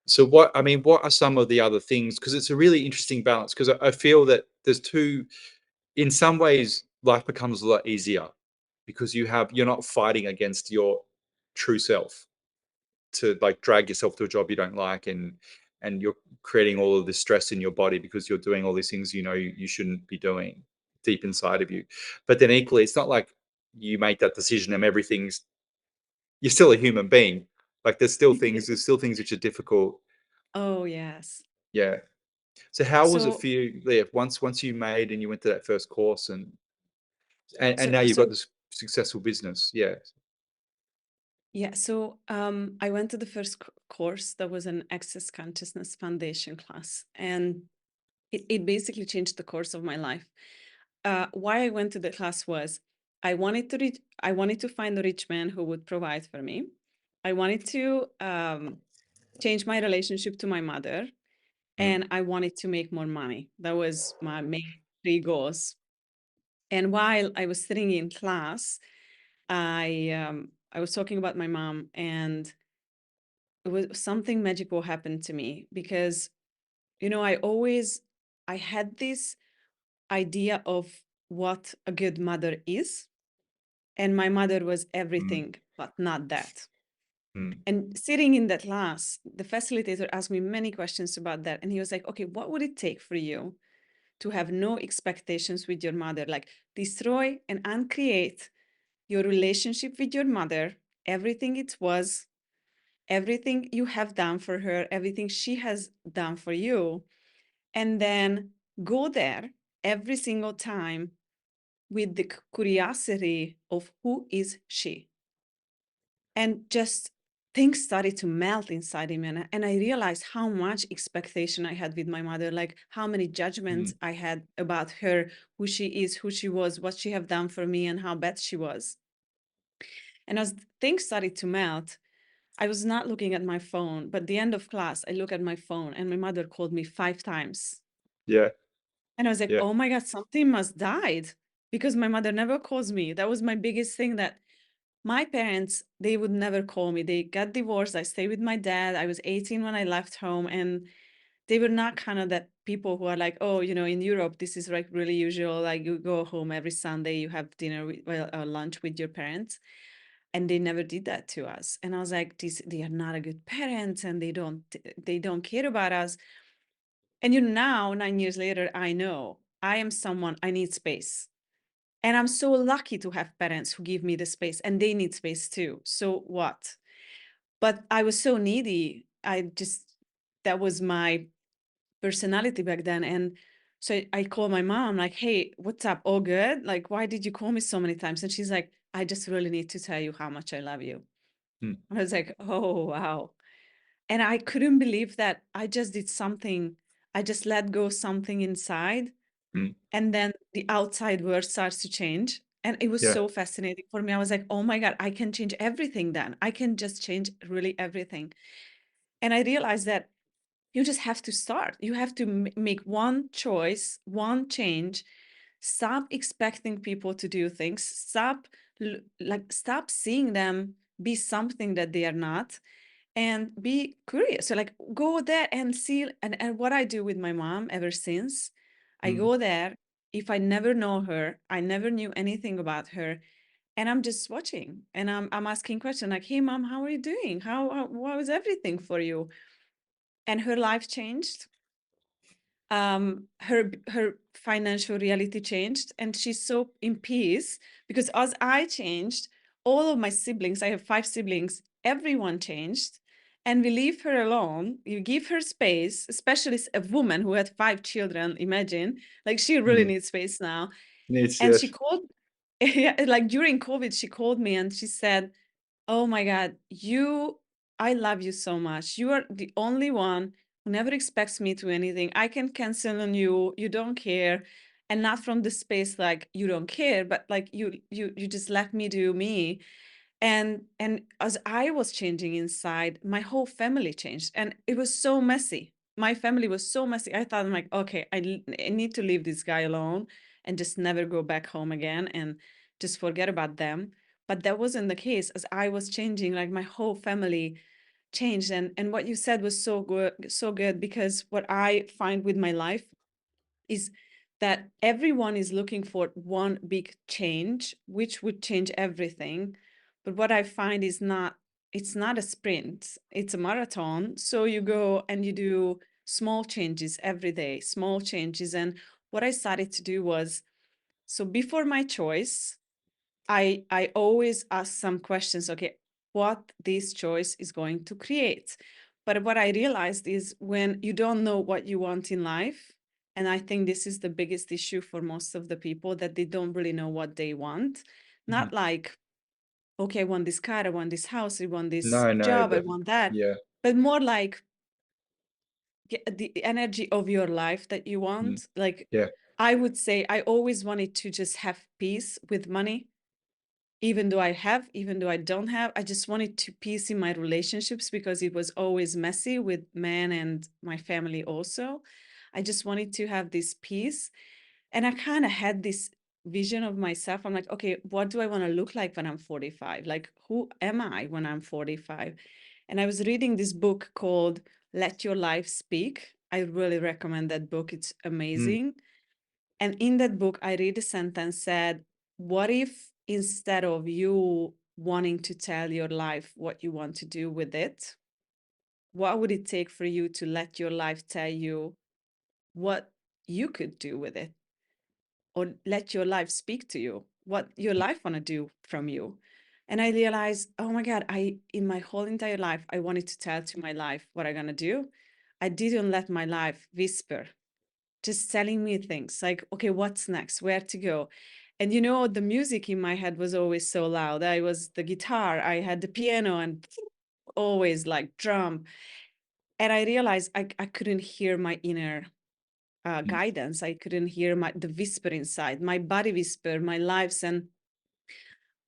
So what are some of the other things? Because it's a really interesting balance, because I feel that there's two, in some ways life becomes a lot easier because you're not fighting against your true self to like drag yourself to a job you don't like, and you're creating all of this stress in your body because you're doing all these things you shouldn't be doing deep inside of you. But then equally, it's not like you make that decision and everything's, you're still a human being. Like there's still things which are difficult. Oh, yes. Yeah. So how was it So for you, Leah, once you made and you went to that first course, and so now you've got so this successful business? Yeah. yeah, so I went to the first course that was an Access Consciousness Foundation class, and it basically changed the course of my life. Why I went to the class was I wanted to find a rich man who would provide for me. I wanted to change my relationship to my mother, mm, and I wanted to make more money. That was my main three goals. And while I was sitting in class, I was talking about my mom, and it was something magical happened to me because I had this idea of what a good mother is, and my mother was mm, everything but not that. mm, And sitting in that class, the facilitator asked me many questions about that, and he was like, "Okay, what would it take for you to have no expectations with your mother, like destroy and uncreate your relationship with your mother, everything it was, everything you have done for her, everything she has done for you, and then go there every single time with the curiosity of who is she?" And just things started to melt inside him, and I realized how much expectation I had with my mother, like how many judgments mm. I had about her, who she is, who she was, what she have done for me, and how bad she was. And as things started to melt, I was not looking at my phone, but the end of class, I look at my phone and my mother called me 5 times. Yeah, And I was like, yeah. oh my God, something must died because my mother never calls me. That was my biggest thing, that my parents, they would never call me. They got divorced. I stayed with my dad. I was 18 when I left home, and they were not kind of that people who are like, oh, in Europe, this is like really usual. Like you go home every Sunday, you have dinner with, well, lunch with your parents. And they never did that to us. And I was like, they are not a good parents, and they don't care about us. And now 9 years later, I know I am someone, I need space. And I'm so lucky to have parents who give me the space, and they need space too. So what? But I was so needy. That was my personality back then. And so I called my mom, like, hey, what's up? All good? Like, why did you call me so many times? And she's like, I just really need to tell you how much I love you. Mm, I was like, oh, wow. And I couldn't believe that I just did something. I just let go something inside, mm. and then the outside world starts to change. And it was Yeah. so fascinating for me. I was like, oh my God, I can change everything then. I can just change really everything. And I realized that you just have to start. You have to make one choice, one change. Stop expecting people to do things. Stop seeing them be something that they are not, and be curious. So like go there and see. And what I do with my mom ever since, I Mm, go there. If I never know her, I never knew anything about her, and I'm just watching, and I'm asking questions like, hey mom, how are you doing? How is everything for you? And her life changed. Her financial reality changed, and she's so in peace because as I changed, all of my siblings, I have 5 siblings, everyone changed. And we leave her alone, you give her space, especially a woman who had 5 children. Imagine, like, she really mm. needs space now. Needs, And she yes. called, yeah, like during COVID, she called me and she said, oh my God, I love you so much. You are the only one who never expects me to anything. I can cancel on you. You don't care. And not from the space like you don't care, but like you just let me do me. And as I was changing inside, my whole family changed. And it was so messy. My family was so messy. I thought, I'm like, okay, I need to leave this guy alone and just never go back home again and just forget about them. But that wasn't the case. As I was changing, like my whole family changed. And what you said was so good, because what I find with my life is that everyone is looking for one big change, which would change everything. But what I find is it's not a sprint, it's a marathon. So you go and you do small changes every day, small changes. And what I started to do was, so before my choice, I always ask some questions, okay, what this choice is going to create. But what I realized is when you don't know what you want in life, and I think this is the biggest issue for most of the people, that they don't really know what they want. Mhm. Not like, okay, I want this car, I want this house, I want this No, no, job, I but want that, yeah. but more like the energy of your life that you Mm, want. Like, yeah. I would say I always wanted to just have peace with money. even though I have, even though I don't have, I just wanted to peace in my relationships because it was always messy with men and my family also. I just wanted to have this peace. And I kind of had this vision of myself. I'm like, okay, what do I want to look like when I'm 45? Like, who am I when I'm 45? And I was reading this book called Let Your Life Speak. I really recommend that book. It's Mm, amazing. And in that book, I read a sentence said, what if instead of you wanting to tell your life what you want to do with it, what would it take for you to let your life tell you what you could do with it? Or let your life speak to you, what your life want to do from you. And I realized, oh my God, I in my whole entire life, I wanted to tell to my life what I'm gonna do. I didn't let my life whisper, just telling me things like, okay, what's next? Where to go? And the music in my head was always so loud. I was the guitar, I had the piano and always like drum. And I realized I couldn't hear my inner mm, guidance. I couldn't hear the whisper inside, my body whisper, my lives. And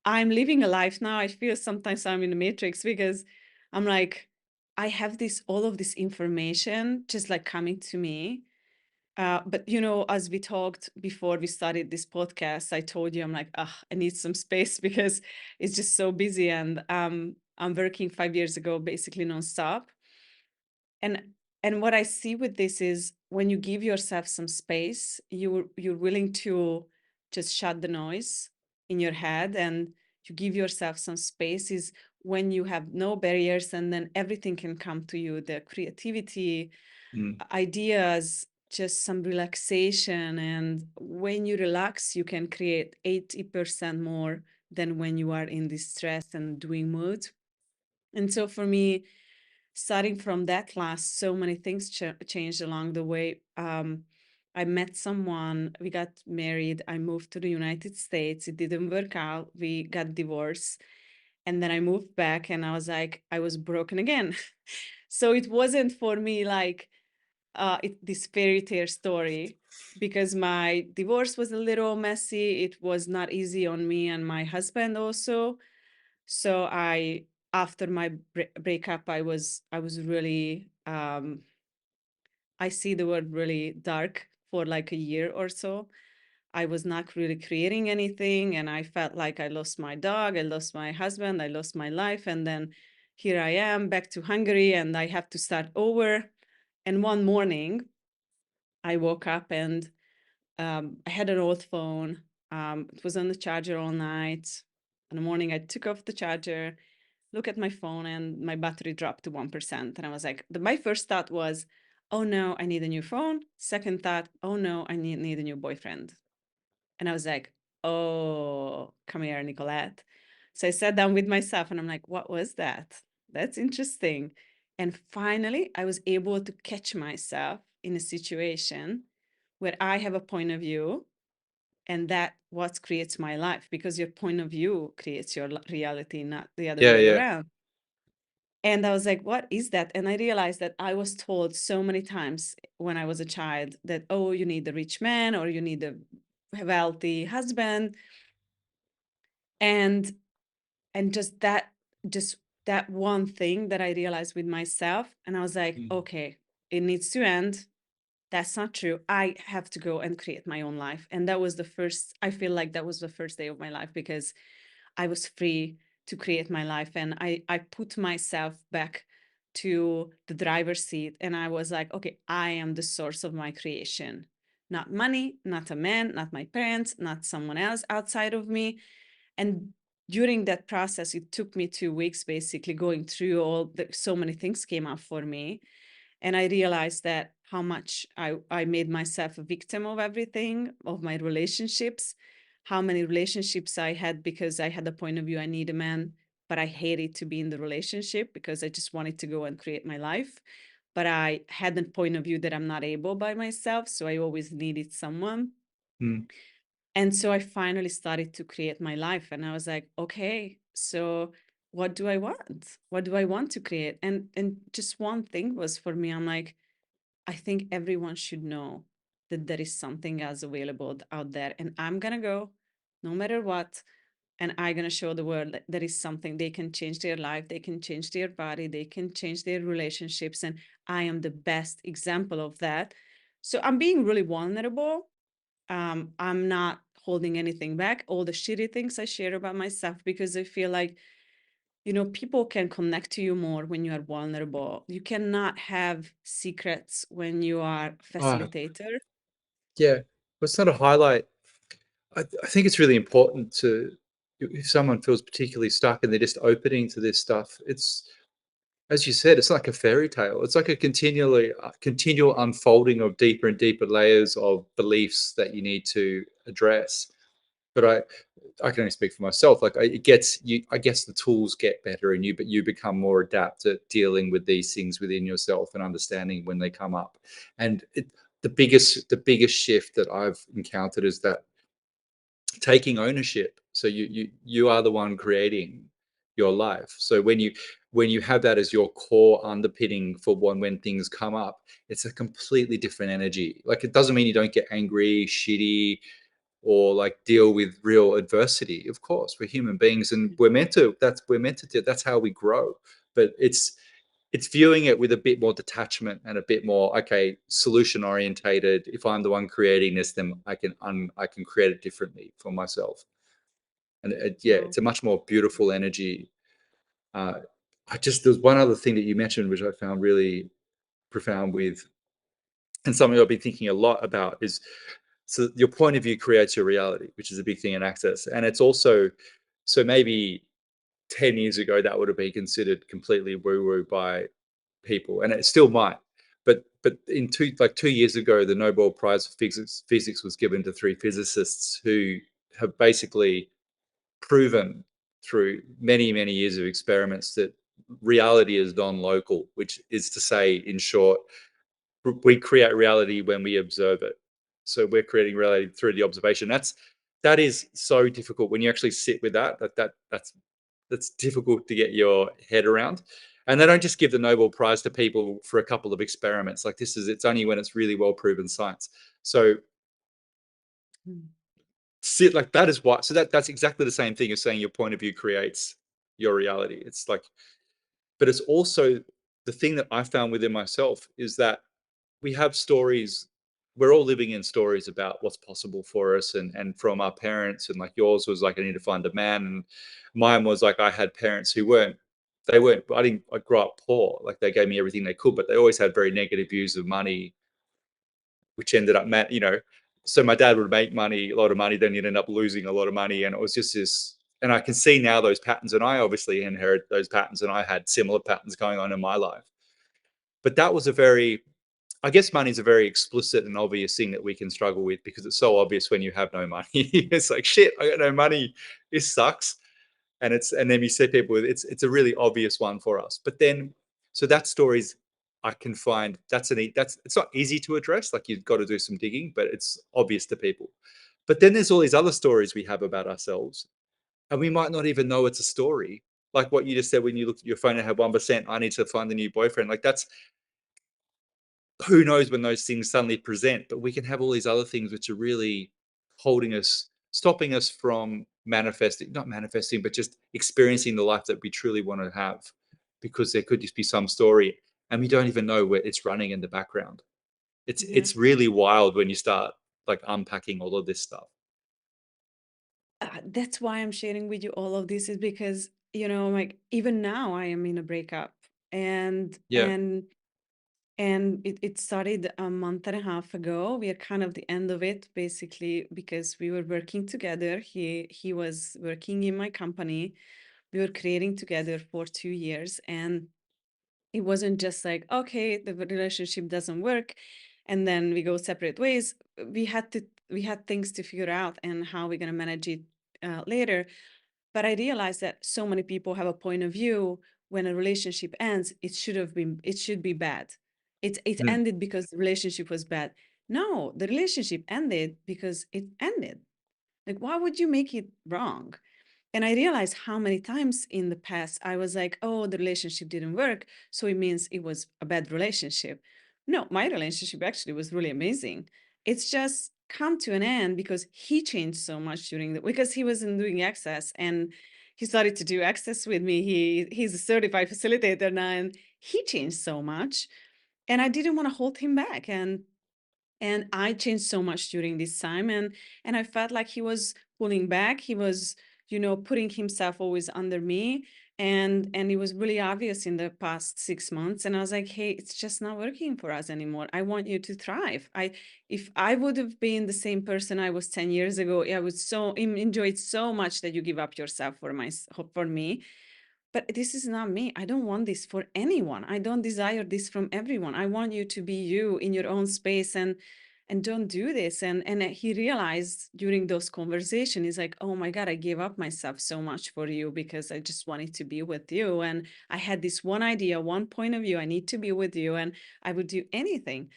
I'm living a life now. I feel sometimes I'm in the matrix because I'm like, I have all of this information just like coming to me. But as we talked before we started this podcast, I told you I'm like, I need some space because it's just so busy, and I'm working 5 years ago, basically nonstop. And and what I see with this is when you give yourself some space, you're willing to just shut the noise in your head, and you give yourself some space is when you have no barriers, and then everything can come to you, the creativity, mm. ideas, just some relaxation. And when you relax, you can create 80% more than when you are in this stress and doing mood. And so for me, starting from that class, so many things changed along the way. I met someone, we got married, I moved to the United States. It didn't work out. We got divorced. And then I moved back and I was like, I was broken again. So it wasn't for me like this fairy tale story, because my divorce was a little messy. It was not easy on me and my husband also. So after my breakup, I was really I see the word really dark for like a year or so. I was not really creating anything, and I felt like I lost my dog, I lost my husband, I lost my life. And then here I am back to Hungary and I have to start over. And one morning I woke up and I had an old phone. It was on the charger all night. In the morning, I took off the charger, look at my phone, and my battery dropped to 1%. And I was like, my first thought was, oh no, I need a new phone. Second thought, oh no, I need a new boyfriend. And I was like, oh, come here, Nikolett. So I sat down with myself and I'm like, what was that? That's interesting. And finally, I was able to catch myself in a situation where I have a point of view, and that what creates my life, because your point of view creates your reality, not the other Yeah, way yeah. around. And I was like, what is that? And I realized that I was told so many times when I was a child that, oh, you need a rich man or you need a wealthy husband. And just that one thing that I realized with myself. And I was like, Mm, okay, it needs to end. That's not true. I have to go and create my own life. And that was the first, I feel like that was the first day of my life, because I was free to create my life. And I put myself back to the driver's seat. And I was like, okay, I am the source of my creation. Not money, not a man, not my parents, not someone else outside of me. And during that process, it took me 2 weeks basically going through so many things came up for me. And I realized that how much I made myself a victim of everything, of my relationships, how many relationships I had because I had a point of view, I need a man, but I hated to be in the relationship because I just wanted to go and create my life. But I had a point of view that I'm not able by myself. So I always needed someone. mm, And so I finally started to create my life. And I was like, okay, so what do I want? What do I want to create? And just one thing was for me, I'm like, I think everyone should know that there is something else available out there. And I'm gonna go no matter what. and I'm going to show the world that there is something they can change their life, they can change their body, they can change their relationships. And I am the best example of that. So I'm being really vulnerable. I'm not holding anything back, all the shitty things I share about myself, because I feel like, people can connect to you more when you are vulnerable. You cannot have secrets when you are Ah, facilitator. yeah. But it's not a highlight. I think it's really important to, if someone feels particularly stuck and they're just opening to this stuff, it's, as you said, it's like a fairy tale. It's like a continual unfolding of deeper and deeper layers of beliefs that you need to address. But I can only speak for myself. Like it gets you, I guess the tools get better in you, but you become more adept at dealing with these things within yourself and understanding when they come up. And the biggest shift that I've encountered is that taking ownership. So you are the one creating your life. So when you have that as your core underpinning for when things come up, it's a completely different energy. Like it doesn't mean you don't get angry, shitty, or like deal with real adversity. Of course, we're human beings and we're meant to that's how we grow. But it's viewing it with a bit more detachment and a bit more, okay, solution orientated. If I'm the one creating this, then I can create it differently for myself. And yeah, Wow. it's a much more beautiful energy. uh, there's one other thing that you mentioned which I found really profound with, and something I've been thinking a lot about is, so your point of view creates your reality, which is a big thing in access. And it's also, so maybe 10 years ago that would have been considered completely woo woo by people, and it still might. But in 2 years ago, the Nobel Prize for physics was given to three physicists who have basically proven through many years of experiments that reality is non-local, which is to say, in short, we create reality when we observe it. So we're creating reality through the observation. That is so difficult when you actually sit with that. That's difficult to get your head around. And they don't just give the Nobel Prize to people for a couple of experiments. Like it's only when it's really well proven science. So Mm. sit like that is what. So that's exactly the same thing as saying your point of view creates your reality. It's like, but it's also the thing that I found within myself is that we have stories. We're all living in stories about what's possible for us, and from our parents. And like yours was like, I need to find a man, and mine was like, I had parents who weren't. They weren't. I grew up poor. Like they gave me everything they could, but they always had very negative views of money, which ended up, so my dad would make money, a lot of money, then he'd end up losing a lot of money, and it was just this. And I can see now those patterns, and I obviously inherit those patterns, and I had similar patterns going on in my life. But that was a very, I guess money is a very explicit and obvious thing that we can struggle with because it's so obvious when you have no money. It's like, shit, I got no money. This sucks. And then you see people with, it's a really obvious one for us. But then, so that stories I can find, that's it's not easy to address. Like you've got to do some digging, but it's obvious to people. But then there's all these other stories we have about ourselves, and we might not even know it's a story. Like what you just said, when you looked at your phone and had 1%, I need to find a new boyfriend. Like that's, who knows when those things suddenly present, but we can have all these other things which are really holding us, stopping us from manifesting, not manifesting, but just experiencing the life that we truly want to have, because there could just be some story and we don't even know where it's running in the background. Yeah. It's really wild when you start like unpacking all of this stuff. That's why I'm sharing with you all of this, is because, like even now I am in a breakup, and Yeah. and and it started a month and a half ago. We are kind of the end of it, basically, because we were working together. He was working in my company. We were creating together for 2 years, and it wasn't just like, okay, the relationship doesn't work and then we go separate ways. We had things to figure out and how we're going to manage it later. But I realized that so many people have a point of view: when a relationship ends, it should be bad. It Mm. ended because the relationship was bad. No, the relationship ended because it ended. Like, why would you make it wrong? And I realized how many times in the past I was like, oh, the relationship didn't work, so it means it was a bad relationship. No, my relationship actually was really amazing. It's just come to an end because he changed so much because he wasn't doing access, and he started to do access with me. He's a certified facilitator now, and he changed so much, and I didn't want to hold him back. And I changed so much during this time, and I felt like he was pulling back. He was, putting himself always under me, and it was really obvious in the past 6 months. And I was like, hey, it's just not working for us anymore. I want you to thrive. If I would have been the same person I was 10 years ago, I would enjoy it so much that you give up yourself for me. But this is not me. I don't want this for anyone. I don't desire this from everyone. I want you to be you in your own space, and don't do this. And he realized during those conversations, he's like, oh my God, I gave up myself so much for you because I just wanted to be with you. And I had this one idea, one point of view. I need to be with you, and I would do anything.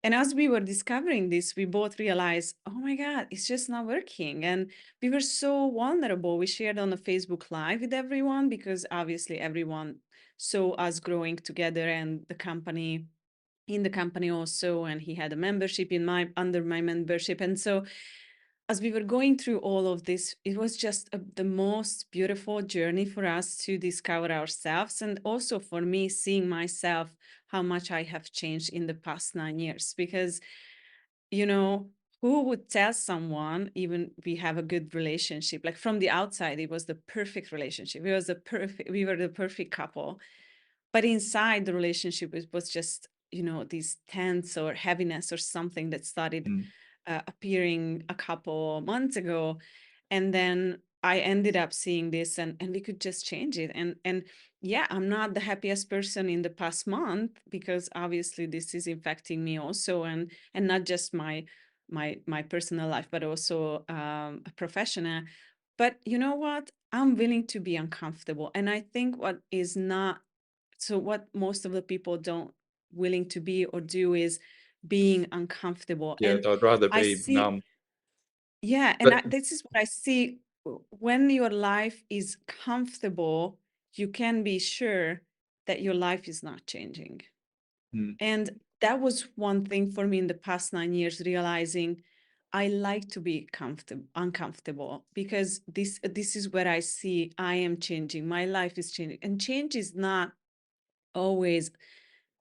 And as we were discovering this, we both realized, oh my God, it's just not working. And we were so vulnerable. We shared on a Facebook Live with everyone because obviously everyone saw us growing together, and in the company also. And he had a membership under my membership. And so as we were going through all of this, it was just the most beautiful journey for us to discover ourselves, and also for me seeing myself, how much I have changed in the past 9 years. Because, you know, who would tell someone, even we have a good relationship, like from the outside, it was the perfect relationship. We were the perfect couple. But inside the relationship, it was just, this tense or heaviness or something that started Mm. appearing a couple months ago. And then I ended up seeing this, and we could just change it. And yeah, I'm not the happiest person in the past month, because obviously this is affecting me also, and not just my personal life, but also a professional. But you know what? I'm willing to be uncomfortable. And I think what most of the people don't willing to be or do is being uncomfortable. Yeah, And I'd rather I be see, numb. yeah, and But this is what I see. When your life is comfortable, you can be sure that your life is not changing. mm, And that was one thing for me in the past 9 years, realizing I like to be uncomfortable, because this is where I see I am changing. My life is changing, and change is not always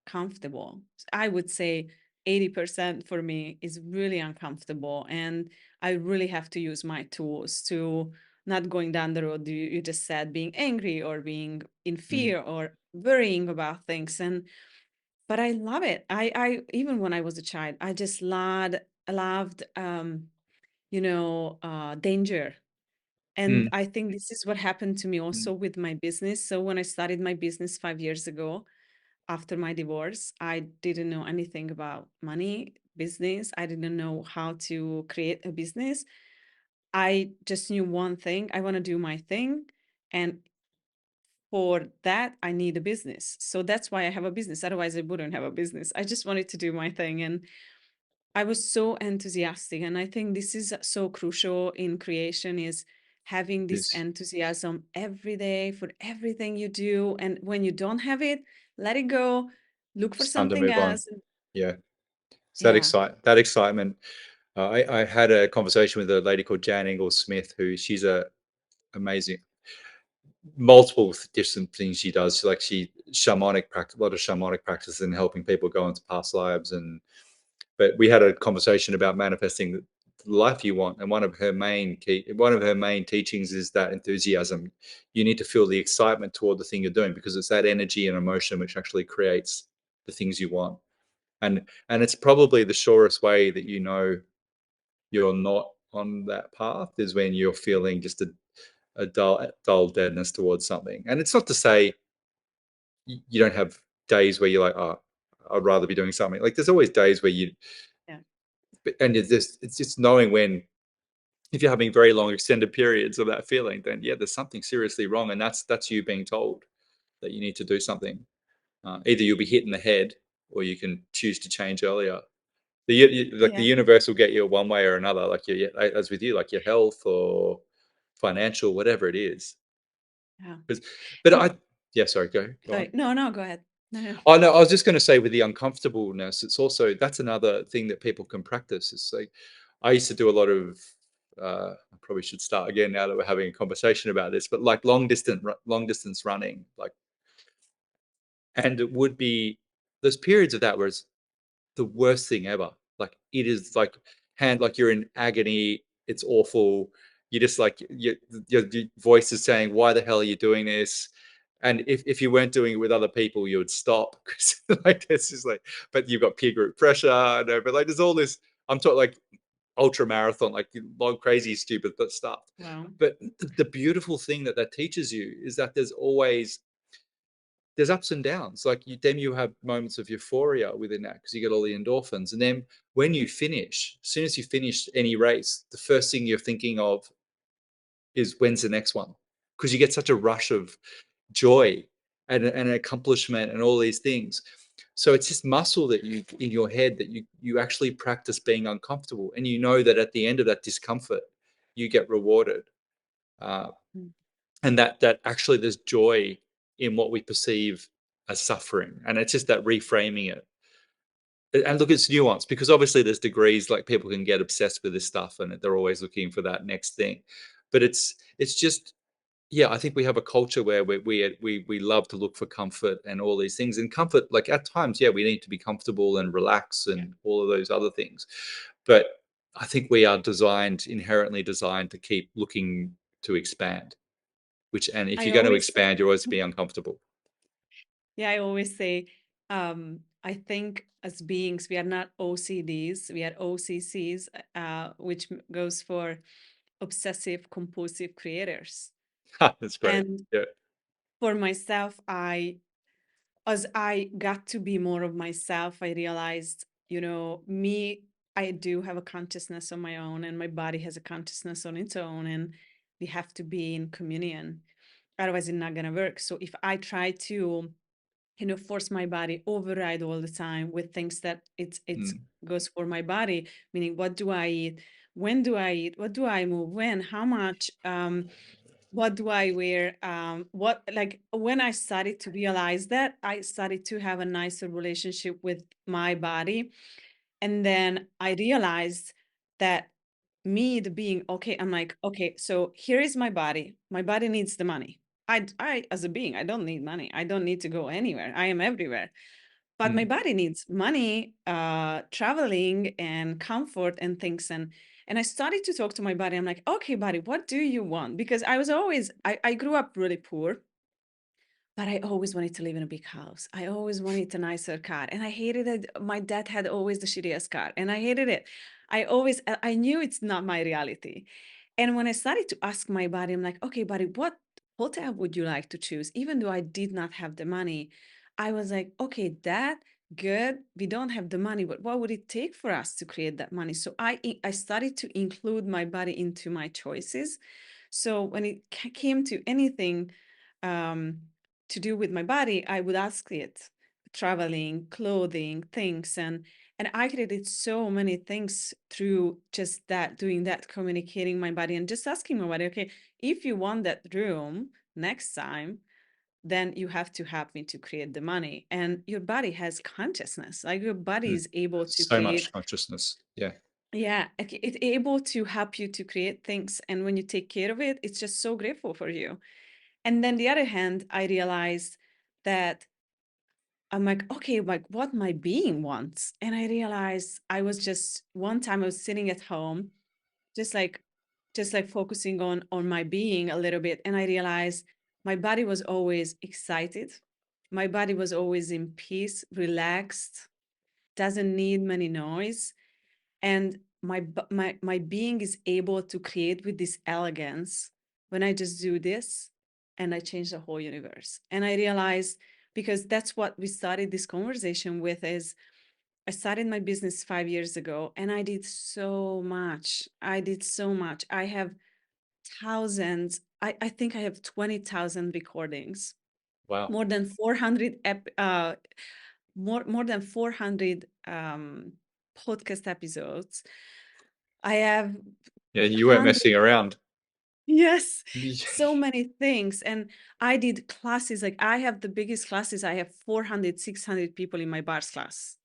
comfortable. I would say 80% for me is really uncomfortable. And I really have to use my tools to not going down the road you just said, being angry or being in mm, fear or worrying about things. But I love it. I even when I was a child, I just loved danger. And mm, I think this is what happened to me mm, also with my business. So when I started my business 5 years ago, after my divorce, I didn't know anything about money, business. I didn't know how to create a business. I just knew one thing: I want to do my thing. And for that, I need a business. So that's why I have a business. Otherwise, I wouldn't have a business. I just wanted to do my thing. And I was so enthusiastic. And I think this is so crucial in creation, is having this this enthusiasm every day for everything you do. And when you don't have it, let it go, look for it's time to something move on. else. Yeah, it's Yeah. that excitement. I had a conversation with a lady called Jan Ingalls Smith, who she's a amazing multiple different things she does. Like she shamanic practice, a lot of shamanic practice in helping people go into past lives. And but we had a conversation about manifesting the life you want, and one of her main teachings is that enthusiasm. You need to feel the excitement toward the thing you're doing, because it's that energy and emotion which actually creates the things you want. And it's probably the surest way that you know you're not on that path, is when you're feeling just a dull deadness towards something. And it's not to say you don't have days where you're like, oh, I'd rather be doing something. Like there's always days where you, Yeah. and it's just knowing when, if you're having very long extended periods of that feeling, then yeah, there's something seriously wrong, and that's you being told that you need to do something. Either you'll be hit in the head, or you can choose to change earlier. Like the Yeah. universe will get you one way or another. Like as with you, like your health or financial, whatever it is. Yeah. 'Cause- But And yeah, sorry, go on. sorry. No, no, go ahead. No, no. Oh no, I was just going to say with the uncomfortableness, it's also that's another thing that people can practice. It's like I used to do a lot of. I probably should start again now that we're having a conversation about this, but like long distance running, like, and it would be there's periods of that where it's the worst thing ever. Like it is like like you're in agony. It's awful. You just like your voice is saying, "Why the hell are you doing this?" And if you weren't doing it with other people, you would stop because like it's just like. But you've got peer group pressure. No, but like there's all this. I'm talking like ultra marathon, like long crazy stupid stuff. Wow. But the beautiful thing that that teaches you is that there's ups and downs. Like then you have moments of euphoria within that because you get all the endorphins. And then when you finish, as soon as you finish any race, the first thing you're thinking of is when's the next one? Because you get such a rush of joy and accomplishment and all these things. So it's this muscle that you in your head that you actually practice being uncomfortable, and you know that at the end of that discomfort, you get rewarded. Uh, Mm. and that actually there's joy in what we perceive as suffering, and it's just that reframing it. And look, it's nuanced because obviously there's degrees, like people can get obsessed with this stuff and they're always looking for that next thing, but it's just, yeah, I think we have a culture where we love to look for comfort and all these things. And comfort, like at times, yeah, we need to be comfortable and relax Yeah. and all of those other things, but I think we are inherently designed to keep looking to expand. Which, and if I you're going to always expand, you're always to be uncomfortable. Yeah, I always say, I think as beings, we are not OCDs, we are OCCs, which goes for obsessive compulsive creators. That's great. And Yeah. for myself, as I got to be more of myself, I realized, me, I do have a consciousness on my own, and my body has a consciousness on its own, and we have to be in communion. Otherwise, it's not going to work. So if I try to force my body override all the time with things that it's Mm. goes for my body, meaning what do I eat, when do I eat, what do I move, when, how much, what do I wear, what, like, when I started to realize that, I started to have a nicer relationship with my body. And then I realized that me, the being, okay, I'm like, okay, so here is my body. My body needs the money. As a being, I don't need money. I don't need to go anywhere. I am everywhere. But my Mm. body needs money, traveling, and comfort and things. And I started to talk to my body. I'm like, okay, body, what do you want? Because I grew up really poor, but I always wanted to live in a big house. I always wanted a nicer car. And I hated it. My dad had always the shittiest car. And I hated it. I knew it's not my reality. And when I started to ask my body, I'm like, okay, buddy, what hotel would you like to choose? Even though I did not have the money, I was like, okay, that good. We don't have the money, but what would it take for us to create that money? So I started to include my body into my choices. So when it came to anything, um, to do with my body, I would ask it, traveling, clothing, things, and I created so many things through just that, doing that, communicating my body, and just asking my body, okay, if you want that room next time, then you have to help me to create the money. And your body has consciousness, like your body Mm. is able to So much create. consciousness. Yeah. Yeah, it's able to help you to create things. And when you take care of it, it's just so grateful for you. And then the other hand, I realized that I'm like, okay, like what my being wants. And I realized I was just one time I was sitting at home, just like focusing on my being a little bit. And I realized my body was always excited. My body was always in peace, relaxed, doesn't need many noise. And my being is able to create with this elegance when I just do this, and I change the whole universe. And I realized, because that's what we started this conversation with, is I started my business 5 years ago, and I did so much. I have thousands. I think I have 20,000 recordings, Wow. more than 400 more than 400 podcast episodes. I have Yeah, you weren't hundred, messing around. yes, Yeah. so many things. And I did classes, like I have the biggest classes. I have 400, 600 people in my bars class,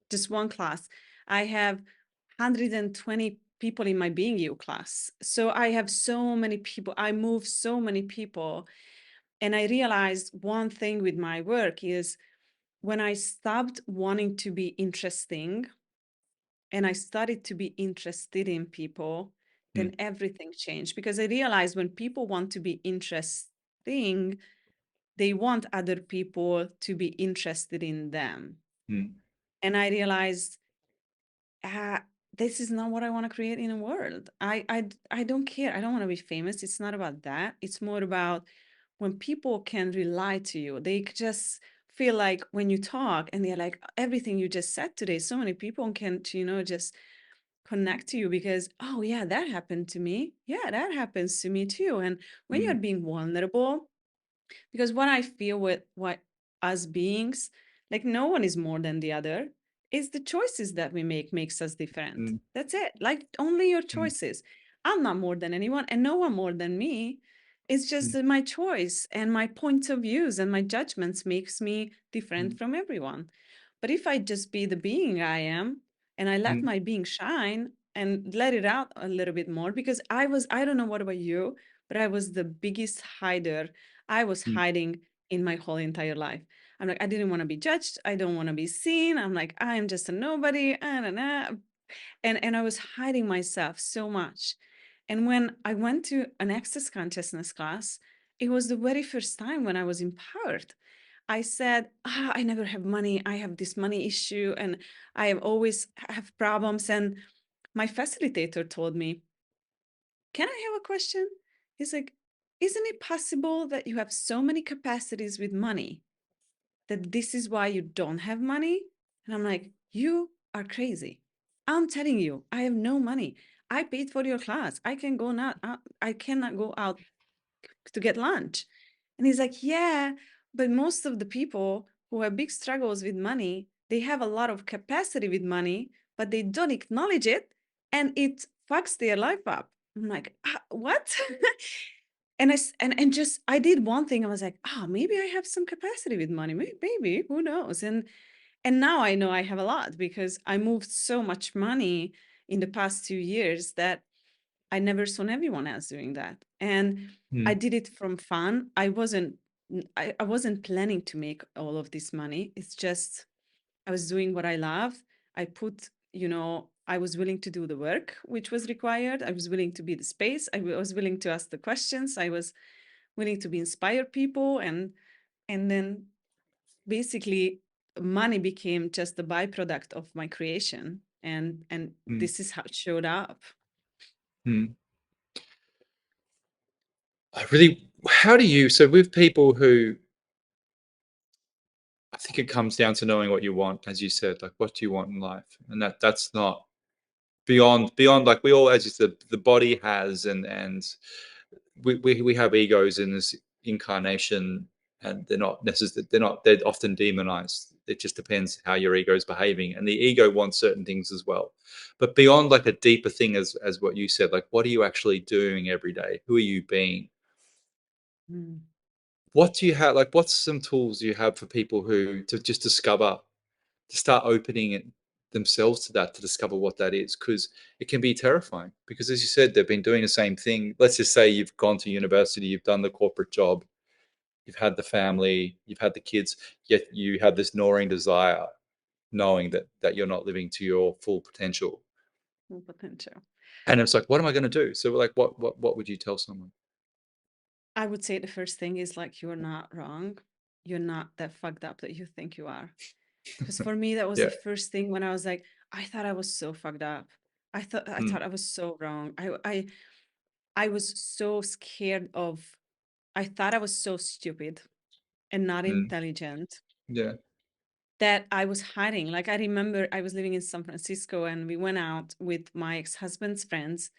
just one class. I have 120 people in my being you class. So I have so many people, I move so many people. And I realized one thing with my work is when I stopped wanting to be interesting and I started to be interested in people, then mm, everything changed because I realized when people want to be interesting, they want other people to be interested in them. mm, And I realized, uh, this is not what I want to create in a world. I don't care. I don't want to be famous. It's not about that. It's more about when people can rely to you. They just feel like when you talk and they're like, everything you just said today, so many people can, just connect to you because, oh yeah, that happened to me. Yeah, that happens to me too. And when you're mm, being vulnerable, because what I feel with what us beings, like no one is more than the other. It's the choices that we make makes us different. mm, That's it. Like only your mm, choices. I'm not more than anyone and no one more than me. It's just mm, that my choice and my points of views and my judgments makes me different mm, from everyone. But if I just be the being I am and I let mm, my being shine and let it out a little bit more, because I don't know what about you, but I was the biggest hider. I was mm, hiding in my whole entire life. I'm like, I didn't want to be judged. I don't want to be seen. I'm like, I'm just a nobody. I don't know. And I was hiding myself so much. And when I went to an access consciousness class, it was the very first time when I was empowered. I said, I never have money. I have this money issue and I have always have problems. And my facilitator told me, can I have a question? He's like, isn't it possible that you have so many capacities with money that this is why you don't have money? And I'm like, you are crazy. I'm telling you, I have no money. I paid for your class. I can go not out, I cannot go out to get lunch. And he's like, yeah, but most of the people who have big struggles with money, they have a lot of capacity with money, but they don't acknowledge it and it fucks their life up. I'm like, what? And just I did one thing. I was like, maybe I have some capacity with money. Maybe, who knows? And now I know I have a lot because I moved so much money in the past 2 years that I never saw everyone else doing that. And I mm, did it from fun. I wasn't planning to make all of this money. It's just I was doing what I love. I put, I was willing to do the work which was required. I was willing to be the space. I was willing to ask the questions. I was willing to be inspire people and then basically money became just the byproduct of my creation and mm, this is how it showed up. mm. I really, how do you, so with people who, I think it comes down to knowing what you want, as you said, like what do you want in life? And that's not beyond like we all, as you said, the body has and we have egos in this incarnation and they're not necessarily they're often demonized. It just depends how your ego is behaving and the ego wants certain things as well. But beyond like a deeper thing as what you said, like what are you actually doing every day? Who are you being? Mm. What do you have, like what's some tools you have for people who to just discover, to start opening it themselves to that, to discover what that is, because it can be terrifying, because as you said, they've been doing the same thing. Let's just say you've gone to university, you've done the corporate job, you've had the family, you've had the kids, yet you have this gnawing desire, knowing that you're not living to your full potential. Full potential. And it's like, what am I going to do? So like what would you tell someone? I would say the first thing is like, you're not wrong. You're not that fucked up that you think you are. Because for me, that was the Yeah. first thing when I was like, I thought I was so fucked up. I Mm, thought I was so wrong. I was so scared of, I thought I was so stupid and not mm, intelligent yeah. that I was hiding. Like I remember I was living in San Francisco and we went out with my ex-husband's friends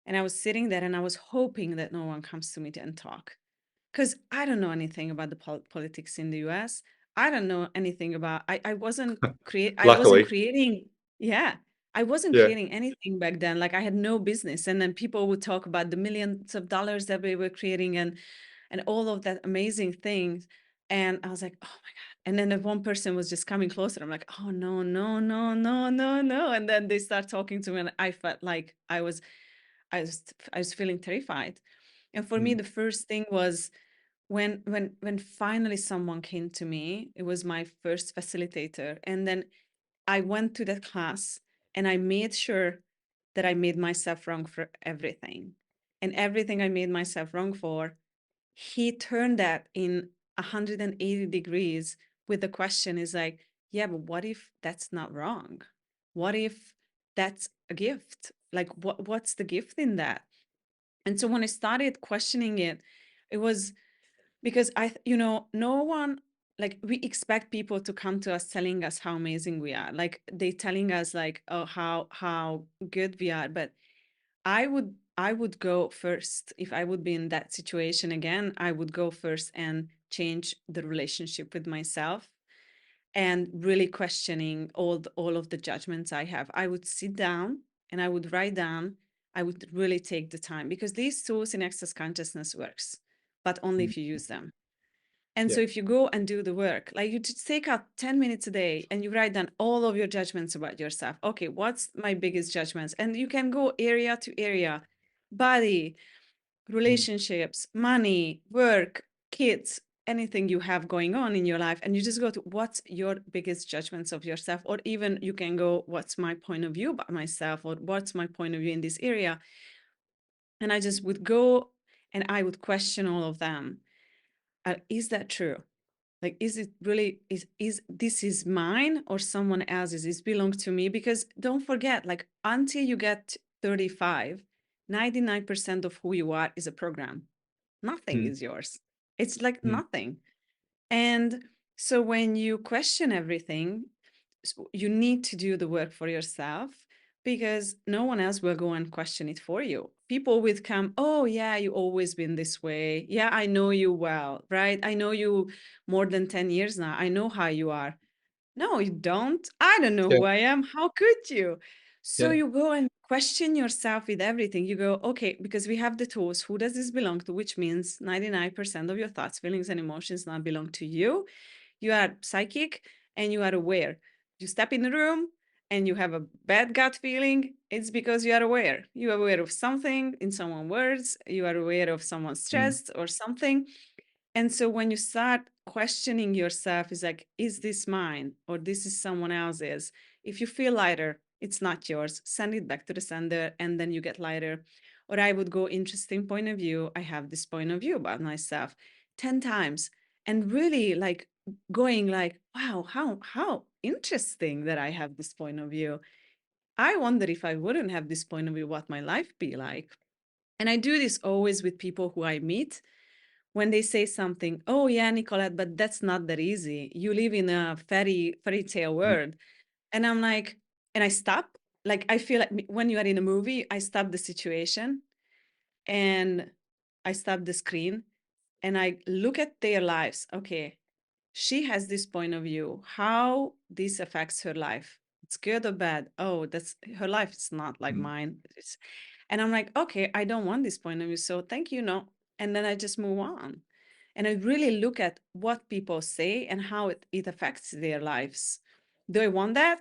and I was sitting there and I was hoping that no one comes to me and talk. Because I don't know anything about the politics in the US. I don't know anything about I wasn't Luckily. creating, yeah. I wasn't Yeah. creating anything back then. Like I had no business. And then people would talk about the millions of dollars that we were creating and all of that amazing things. And I was like, oh my God. And then the one person was just coming closer. I'm like, oh no, no, no, no, no, no. And then they start talking to me, and I felt like I was feeling terrified. And for me, Mm, the first thing was when finally someone came to me. It was my first facilitator. And then I went to that class and I made sure that I made myself wrong for everything. And everything I made myself wrong for, he turned that in 180 degrees with the question is like, yeah, but what if that's not wrong? What if that's a gift? Like what's the gift in that? And so when I started questioning it, it was because no one, like, we expect people to come to us telling us how amazing we are. Like they telling us like, oh, how good we are. But I would go first. If I would be in that situation again, I would go first and change the relationship with myself and really questioning all of the judgments I have. I would sit down and I would write down. I would really take the time, because these tools in access consciousness works, but only mm, if you use them. And yeah. so if you go and do the work, like you just take out 10 minutes a day and you write down all of your judgments about yourself. Okay, what's my biggest judgments? And you can go area to area: body, Mm, relationships, money, work, kids, anything you have going on in your life. And you just go to what's your biggest judgments of yourself. Or even you can go, what's my point of view about myself? Or what's my point of view in this area? And I just would go and I would question all of them. Is that true? Like, is it really, is this is mine or someone else's? Is belong to me? Because don't forget, like, until you get 35, 99% of who you are is a program. Nothing mm, is yours. It's like mm, nothing. And so when you question everything, you need to do the work for yourself, because no one else will go and question it for you. People will come, oh, yeah, you always been this way. Yeah, I know you well, right? I know you more than 10 years now. I know how you are. No, you don't. I don't know yeah. who I am. How could you? So Yeah. you go and question yourself with everything. You go, okay, because we have the tools. Who does this belong to? Which means 99% of your thoughts, feelings, and emotions not belong to you. You are psychic and you are aware. You step in the room and you have a bad gut feeling. It's because you are aware. You are aware of something in someone's words. You are aware of someone's Mm, stress or something. And so when you start questioning yourself, is like, is this mine or this is someone else's? If you feel lighter, it's not yours. Send it back to the sender and then you get lighter. Or I would go, interesting point of view. I have this point of view about myself 10 times, and really like going like, wow, how interesting that I have this point of view. I wonder if I wouldn't have this point of view, what my life be like. And I do this always with people who I meet when they say something, oh yeah, Nicolette, but that's not that easy. You live in a fairy tale mm, world. And I'm like, and I stop. Like I feel like when you are in a movie, I stop the situation and I stop the screen and I look at their lives. Okay, she has this point of view. How this affects her life. It's good or bad. Oh, that's her life. It's not like mm. mine. And I'm like, okay, I don't want this point of view. So thank you, no. And then I just move on. And I really look at what people say and how it affects their lives. Do I want that?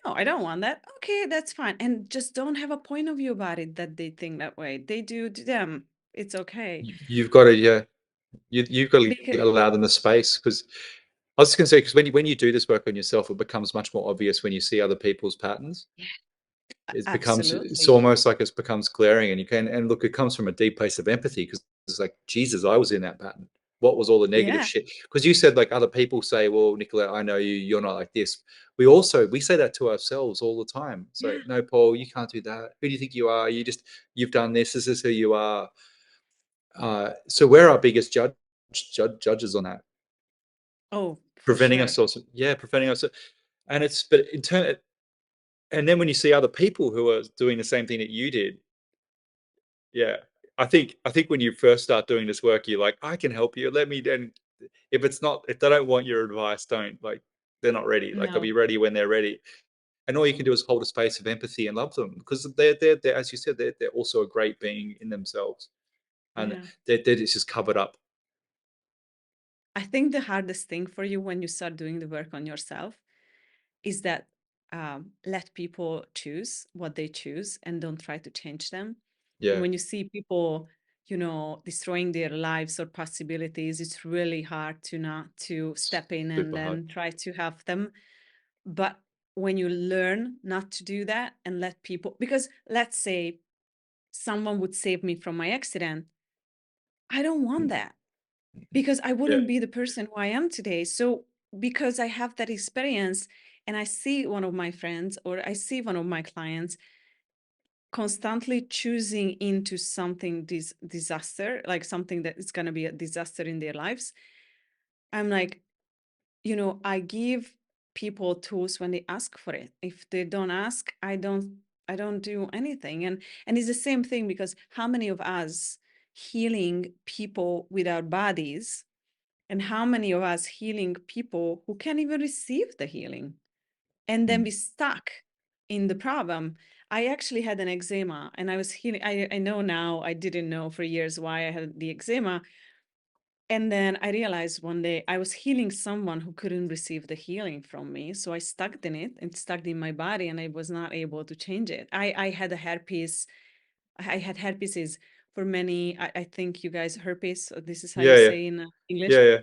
No, I don't want that. Okay, that's fine. And just don't have a point of view about it that they think that way. They do to them. It's okay. You've got to, yeah, you've got to Because allow them the space, because I was just going to say, because when you do this work on yourself, it becomes much more obvious when you see other people's patterns. It's absolutely. almost like it becomes glaring, and you can, and look, it comes from a deep place of empathy, because it's like, Jesus, I was in that pattern. What was all the negative Yeah. shit? Because you said, like, other people say, well, Nicolette, I know you, you're not like this. We say that to ourselves all the time. So, Yeah. no, Paul, you can't do that. Who do you think you are? You've done this. This is who you are. So we're our biggest judges on that, Oh, for preventing sure. ourselves. Yeah, preventing ourselves. And it's, but in turn, and then when you see other people who are doing the same thing that you did, yeah, I think when you first start doing this work, you're like, I can help you. Let me. And if it's not, if they don't want your advice, don't, like, they're not ready. Like, they'll No. be ready when they're ready. And all you can do is hold a space of empathy and love them, because they're, as you said, they're also a great being in themselves, and Yeah. they're just covered up. I think the hardest thing for you when you start doing the work on yourself is that let people choose what they choose and don't try to change them. And Yeah, when you see people, destroying their lives or possibilities, it's really hard to not to step in and super hard. then try to help them. But when you learn not to do that and let people, because let's say someone would save me from my accident, I don't want Mm, that because I yeah, wouldn't be the person who I am today. So because I have that experience and I see one of my friends or I see one of my clients constantly choosing into something disaster, like something that is going to be a disaster in their lives, I'm like, I give people tools when they ask for it. If they don't ask, I don't do anything. And it's the same thing because how many of us healing people with our bodies and how many of us healing people who can't even receive the healing and then mm, be stuck in the problem. I actually had an eczema and I was healing. I know now, I didn't know for years why I had the eczema. And then I realized one day I was healing someone who couldn't receive the healing from me. So I stuck in it and stuck in my body and I was not able to change it. I had a herpes. I had herpes for many, I think you guys herpes, this is how you yeah, yeah, say in English. yeah, yeah.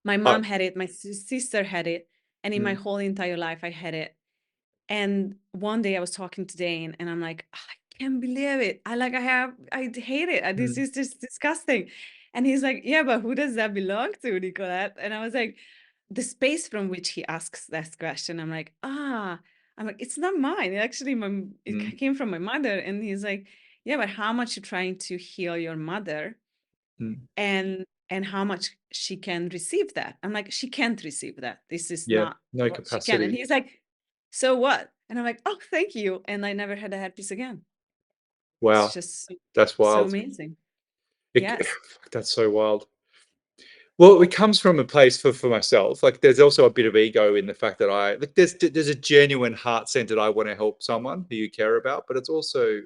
My I, mom had it, my sister had it, and in my mm, whole entire life I had it. And one day I was talking to Dane and I'm like, "Oh, I can't believe it. I hate it. This mm, is just disgusting." And he's like, "Yeah, but who does that belong to, Nicolette?" And I was like, the space from which he asks that question, I'm like, it's not mine. It mm, came from my mother. And he's like, "Yeah, but how much you're trying to heal your mother mm, and how much she can receive that." I'm like, "She can't receive that. This is yeah, not no what she can." And capacity. he's like, "So what?" And I'm like, "Oh, thank you." And I never had a herpes again. It's Wow, just so, that's so wild. amazing. It, Yes. that's so wild. Well, it comes from a place for myself. Like, there's also a bit of ego in the fact that I like. There's a genuine heart centered. I want to help someone who you care about, but it's also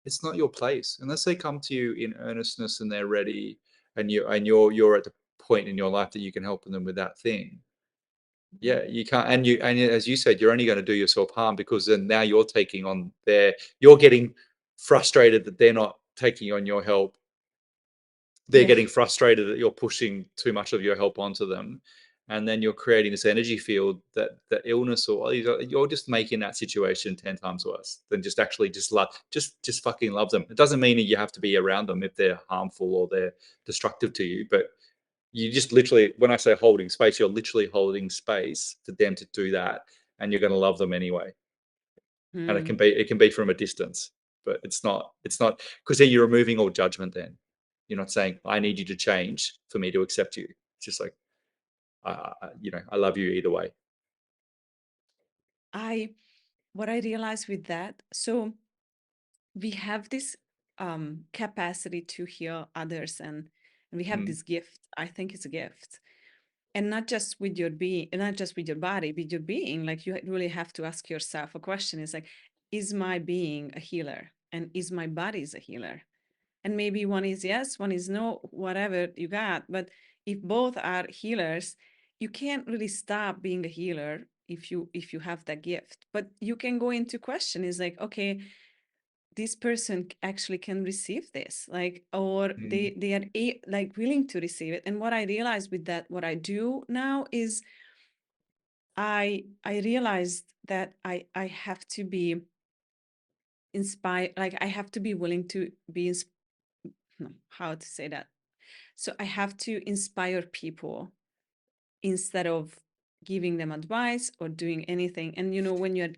it's not your place unless they come to you in earnestness and they're ready, and you're at the point in your life that you can help them with that thing. Mhm. Yeah, you can't, and as you said, you're only going to do yourself harm because then now you're taking on you're getting frustrated that they're not taking on your help. They're Yeah. getting frustrated that you're pushing too much of your help onto them, and then you're creating this energy field that the illness or you're just making that situation 10 times worse than just actually just love just fucking love them. It doesn't mean that you have to be around them if they're harmful or they're destructive to you, but you just literally, when I say holding space, you're literally holding space for them to do that, and you're going to love them anyway. And Mm. it can be from a distance, but it's not because then you're removing all judgment. Then you're not saying I need you to change for me to accept you. It's just like I love you either way. I what I realized with that, so we have this capacity to heal others and we have Mm, this gift. I think it's a gift. And not just with your being, not just with your body, with your being. Like you really have to ask yourself a question. Is like, is my being a healer? And is my body is a healer? And maybe one is yes, one is no, whatever you got. But if both are healers, you can't really stop being a healer if you have that gift. But you can go into question is like, okay, this person actually can receive this, like, or mm, they are like willing to receive it. And what I realized with that, what I do now is I realized that I have to be inspired, like I have to be willing to be no, how to say that. So I have to inspire people instead of giving them advice or doing anything. And when you're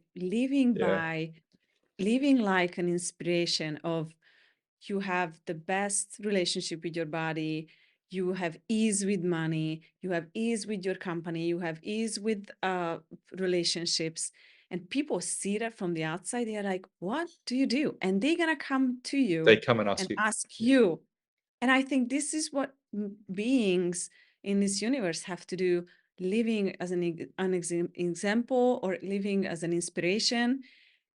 yeah, living like an inspiration of, you have the best relationship with your body, you have ease with money, you have ease with your company, you have ease with relationships, and people see that from the outside, they're like, what do you do? And they're gonna come to they you come and ask and you. ask Yeah, you. And I think this is what beings in this universe have to do, living as an example or living as an inspiration.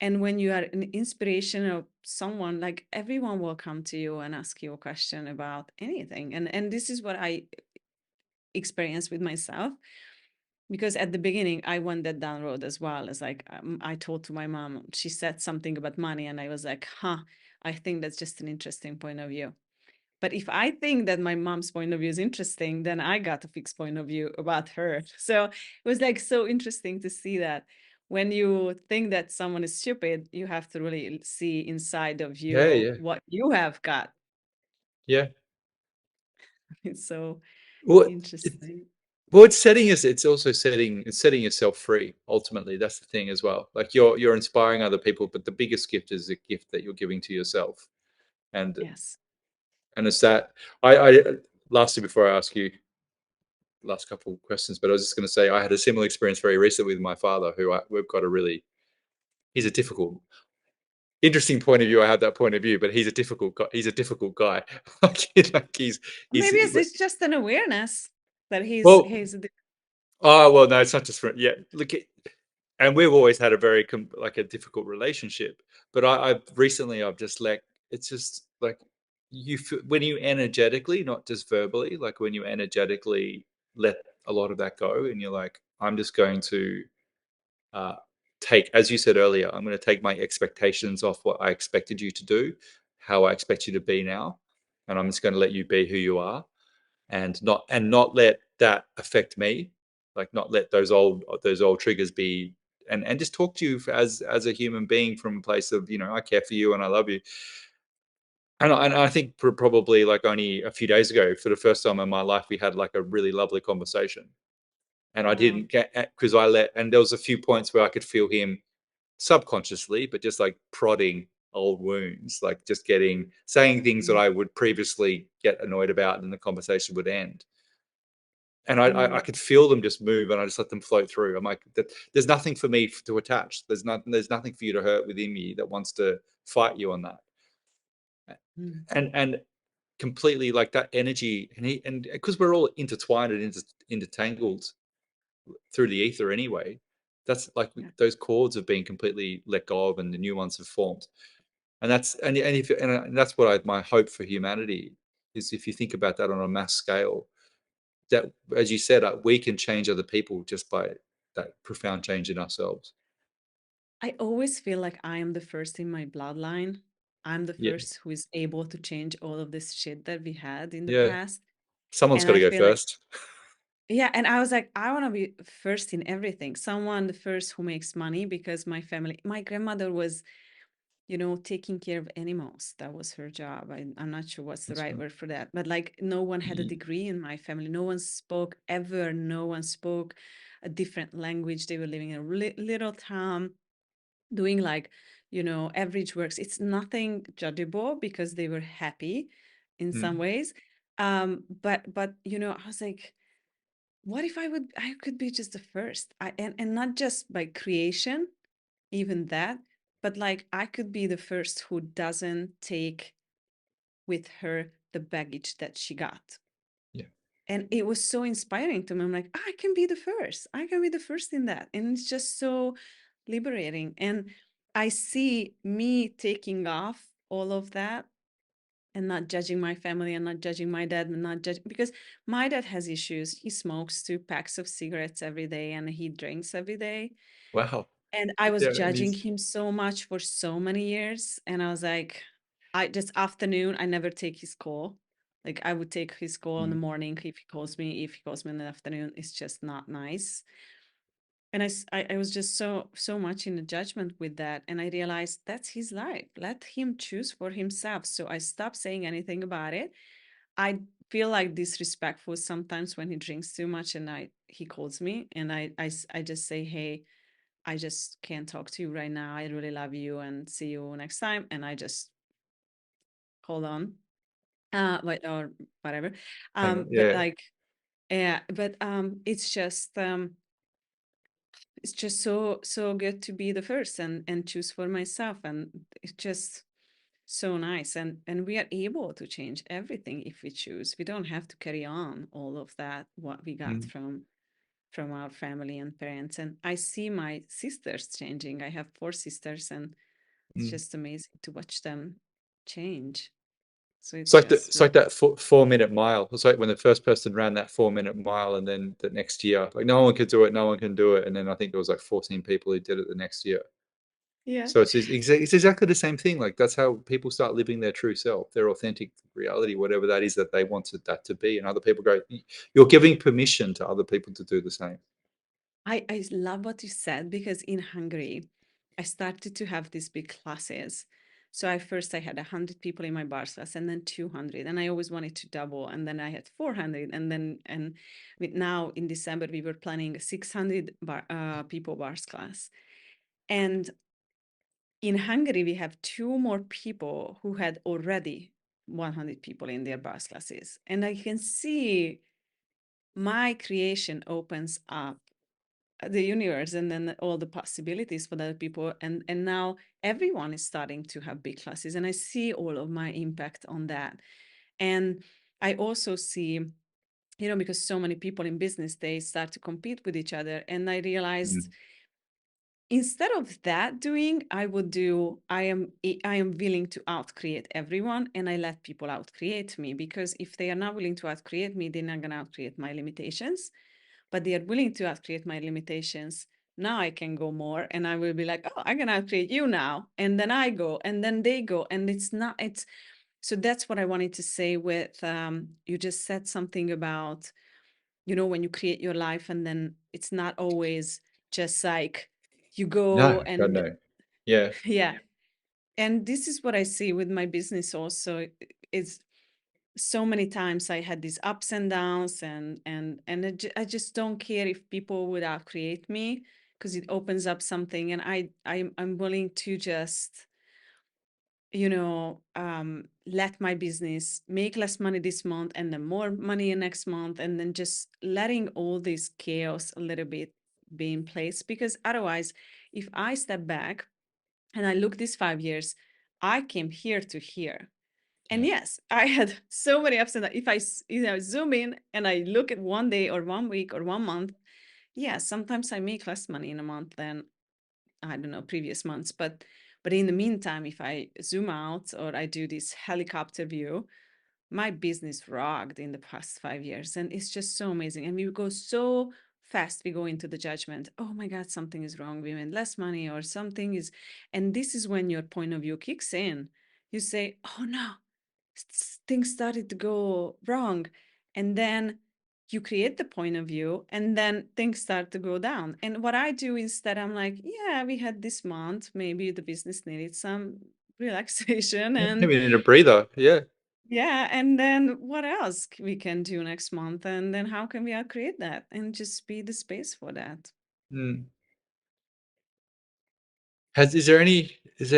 And when you are an inspiration of someone, like everyone will come to you and ask you a question about anything. And this is what experience with myself, because at the beginning I went that down road as well. It's like, I told to my mom, she said something about money, and I was like, huh, I think that's just an interesting point of view. But if I think that my mom's point of view is interesting, then I got a fixed point of view about her. So it was like so interesting to see that when you think that someone is stupid, you have to really see inside of Yeah, you yeah, what you have got. yeah. It's so Well, it, interesting. well, it's also setting yourself free. Ultimately, that's the thing as well. Like you're inspiring other people, but the biggest gift is a gift that you're giving to yourself. And Yes. it's that I lastly before I ask you last couple of questions, but I was just going to say I had a similar experience very recently with my father, we've got a really he's a difficult interesting point of view. I have that point of view, but he's a difficult guy. He's a difficult guy. Like he's Maybe it's just an awareness that well. he's a Oh well, no, it's not just for yeah. Look, and we've always had a very like a difficult relationship. But I've recently I've just like it's just like when you energetically, not just verbally, like when you energetically let a lot of that go, and you're like, I'm just going to uh, take, as you said earlier, I'm going to take my expectations off what I expected you to do, how I expect you to be now, and I'm just going to let you be who you are, and not let that affect me, like not let those old triggers be, and just talk to you as a human being from a place of I care for you and I love you. And I think probably like only a few days ago, for the first time in my life, we had like a really lovely conversation, and I wow. didn't get because I let, and there was a few points where I could feel him subconsciously, but just like prodding old wounds, like just saying things that Mm, I would previously get annoyed about, and the conversation would end. And I mm, could feel them just move, and I just let them float through. I'm like, there's nothing for me to attach. There's nothing for you to hurt within me that wants to fight you on that. mm. And completely like that energy, and because we're all intertwined and intertangled through the ether anyway. That's like Yeah. those chords have been completely let go of, and the new ones have formed. And that's what my hope for humanity is. If you think about that on a mass scale, that, as you said, we can change other people just by that profound change in ourselves. I always feel like I am the first in my bloodline. I'm the Yeah, first who is able to change all of this shit that we had in the yeah. past. Someone's And got to I go feel like, first. yeah, and I was like, I want to be first in everything. Someone the first who makes money, because my grandmother was, taking care of animals. That was her job. I'm not sure what's the That's right right. word for that, but like no one had a Yeah. degree in my family. No one spoke ever. No one spoke a different language. They were living in a little town doing like, average works. It's nothing judgeable because they were happy in some Mm, ways. But I was like, what if I could be just the first? And not just by creation, even that, but like I could be the first who doesn't take with her the baggage that she got. yeah. And it was so inspiring to me. I'm like, I can be the first. I can be the first in that. And it's just so liberating. And I see me taking off all of that and not judging my family and not judging my dad and not judging, because my dad has issues. He smokes 2 packs of cigarettes every day and he drinks every day. Wow. And I was Yeah, and judging him so much for so many years. And I was like, I just afternoon, I never take his call. Like I would take his call in the mm, morning if he calls me. If he calls me in the afternoon, it's just not nice. And I was just so much in the judgment with that. And I realized that's his life. Let him choose for himself. So I stopped saying anything about it. I feel like disrespectful sometimes when he drinks too much and he calls me and I just say, hey, I just can't talk to you right now. I really love you and see you next time. And I just hold on. Or whatever. hang on. But Yeah. like, yeah, but it's just so good to be the first and choose for myself. And it's just so nice. And we are able to change everything if we choose. We don't have to carry on all of that, what we got Mm, from our family and parents. And I see my sisters changing. I have 4 sisters, and it's mm. just amazing to watch them change. So it's just It's like that 4 minute mile. It's like when the first person ran that 4 minute mile, and then the next year, like no one could do it, no one can do it, and then I think there was like 14 people who did it the next year. yeah. So it's exactly the same thing. Like that's how people start living their true self, their authentic reality, whatever that is that they wanted that to be. And other people go, you're giving permission to other people to do the same. I love what you said because in Hungary, I started to have these big classes. So I had 100 people in my bar class and then 200, and I always wanted to double, and then I had 400, and then and with now in December we were planning a 600 people bars class. And in Hungary we have two more people who had already 100 people in their bars classes, and I can see my creation opens up the universe and then all the possibilities for other people, and now everyone is starting to have big classes, and I see all of my impact on that. And I also see, because so many people in business, they start to compete with each other, and I realized Mm. instead of that doing, I am willing to outcreate everyone, and I let people outcreate me, because if they are not willing to outcreate me, they're not going to outcreate my limitations. But they are willing to outcreate my limitations. Now I can go more, and I will be like, oh, I'm gonna outcreate you now. And then I go, and then they go. And it's so that's what I wanted to say with you just said something about, when you create your life, and then it's not always just like you go No, God, and no. Yeah. yeah. And this is what I see with my business also. Is so many times I had these ups and downs, and I just don't care if people would outcreate me, because it opens up something, and I'm willing to just let my business make less money this month and then more money next month, and then just letting all this chaos a little bit be in place, because otherwise, if I step back and I look these 5 years, I came here to here. And Yeah. yes, I had so many ups and downs. If I zoom in and I look at one day or 1 week or 1 month, yeah, sometimes I make less money in a month than, I don't know, previous months. But in the meantime, if I zoom out or I do this helicopter view, my business rocked in the past 5 years, and it's just so amazing. And we go so fast, we go into the judgment. Oh my God, something is wrong. We made less money or something is, and this is when your point of view kicks in. You say, oh no, things started to go wrong, and then you create the point of view, and then things start to go down. And what I do instead, I'm like, yeah, we had this month, maybe the business needed some relaxation, Yeah, and maybe need a breather. Yeah. yeah, and then what else we can do next month, and then how can we create that and just be the space for that. Mm. Is there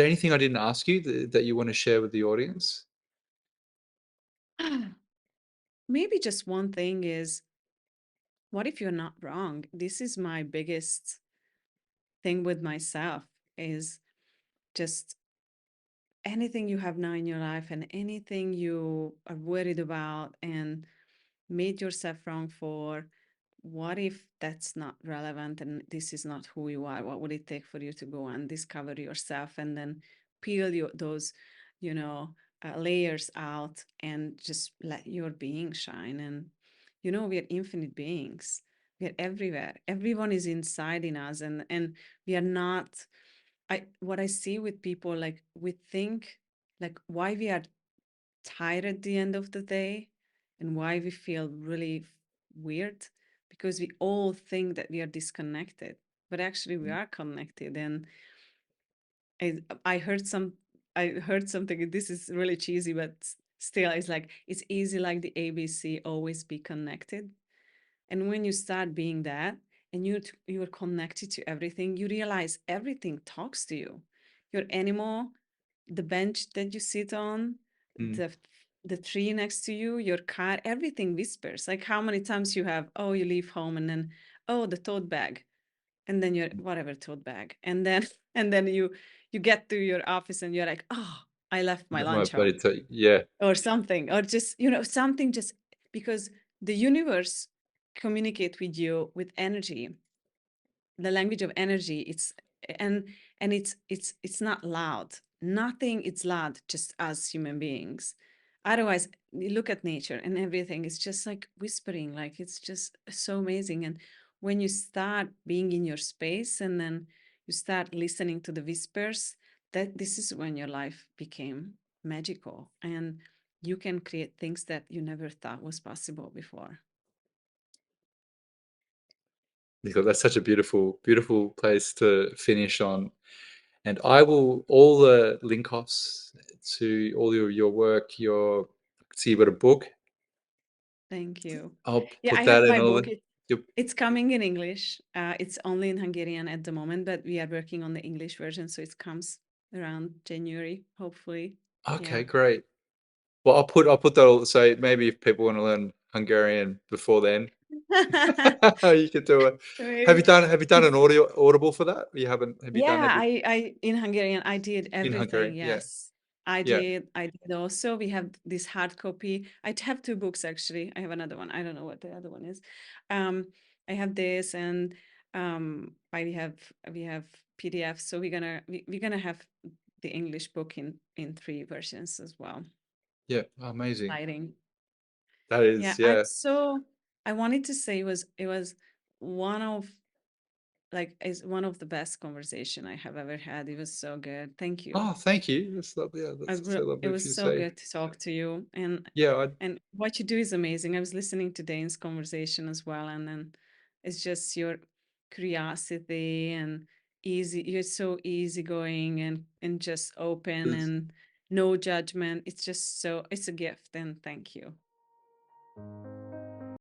anything I didn't ask you that you want to share with the audience? Maybe just one thing is, what if you're not wrong? This is my biggest thing with myself, is just anything you have now in your life and anything you are worried about and made yourself wrong for, what if that's not relevant and this is not who you are? What would it take for you to go and discover yourself, and then peel those you know layers out and just let your being shine? And we are infinite beings. We are everywhere. Everyone is inside in us, and we are not. What I see with people, like, we think, like, why we are tired at the end of the day and why we feel really weird, because we all think that we are disconnected, but actually we Mm. are connected. And I heard something, and this is really cheesy, but still, it's like, it's easy like the ABC, always be connected. And when you start being that, and you're connected to everything, you realize everything talks to you. Your animal, the bench that you sit on, Mm. the tree next to you, your car, everything whispers. Like, how many times you have, oh, you leave home, and then, oh, the tote bag, and then your whatever tote bag, and then and then you get to your office and you're like, oh, I left my My lunch bloody home, yeah. or something, or just something, just because the universe communicate with you with energy, the language of energy. And it's not loud. Nothing is loud, just as human beings. Otherwise, you look at nature and everything is just like whispering, like it's just so amazing. And when you start being in your space and then you start listening to the whispers, that this is when your life became magical and you can create things that you never thought was possible before. Nicola, that's such a beautiful, beautiful place to finish on. And I will all the link offs to all your work, your see you've got a book. Thank you. I'll Yeah, I put have that in my all book. the your It's coming in English. It's only in Hungarian at the moment, but we are working on the English version, so it comes around January, hopefully. okay, Yeah. great. Well, I'll put that all so maybe if people want to learn Hungarian before then, you could do it. Maybe. Have you done an Audible for that? You haven't have you done Yeah, every I in Hungarian I did in everything. Hungarian? Yeah. Yes. Yeah. I did also. We have this hard copy. I have two books actually. I have another one. I don't know what the other one is. Um I have this and we have PDF. So we're gonna have the English book in three versions as well. Yeah. Amazing. Exciting. That Yeah, is, yeah. I wanted to say it was one of like is one of the best conversation I have ever had. It was so good. Thank you. Oh, thank you. That's lovely. Yeah, that's so It lovely of was you to so say. good to talk to you, Yeah, I and what you do is amazing. I was listening to Dane's conversation as well, and then it's just your curiosity and easy. You're so easygoing and just open was and no judgment. It's just so it's a gift, and thank you.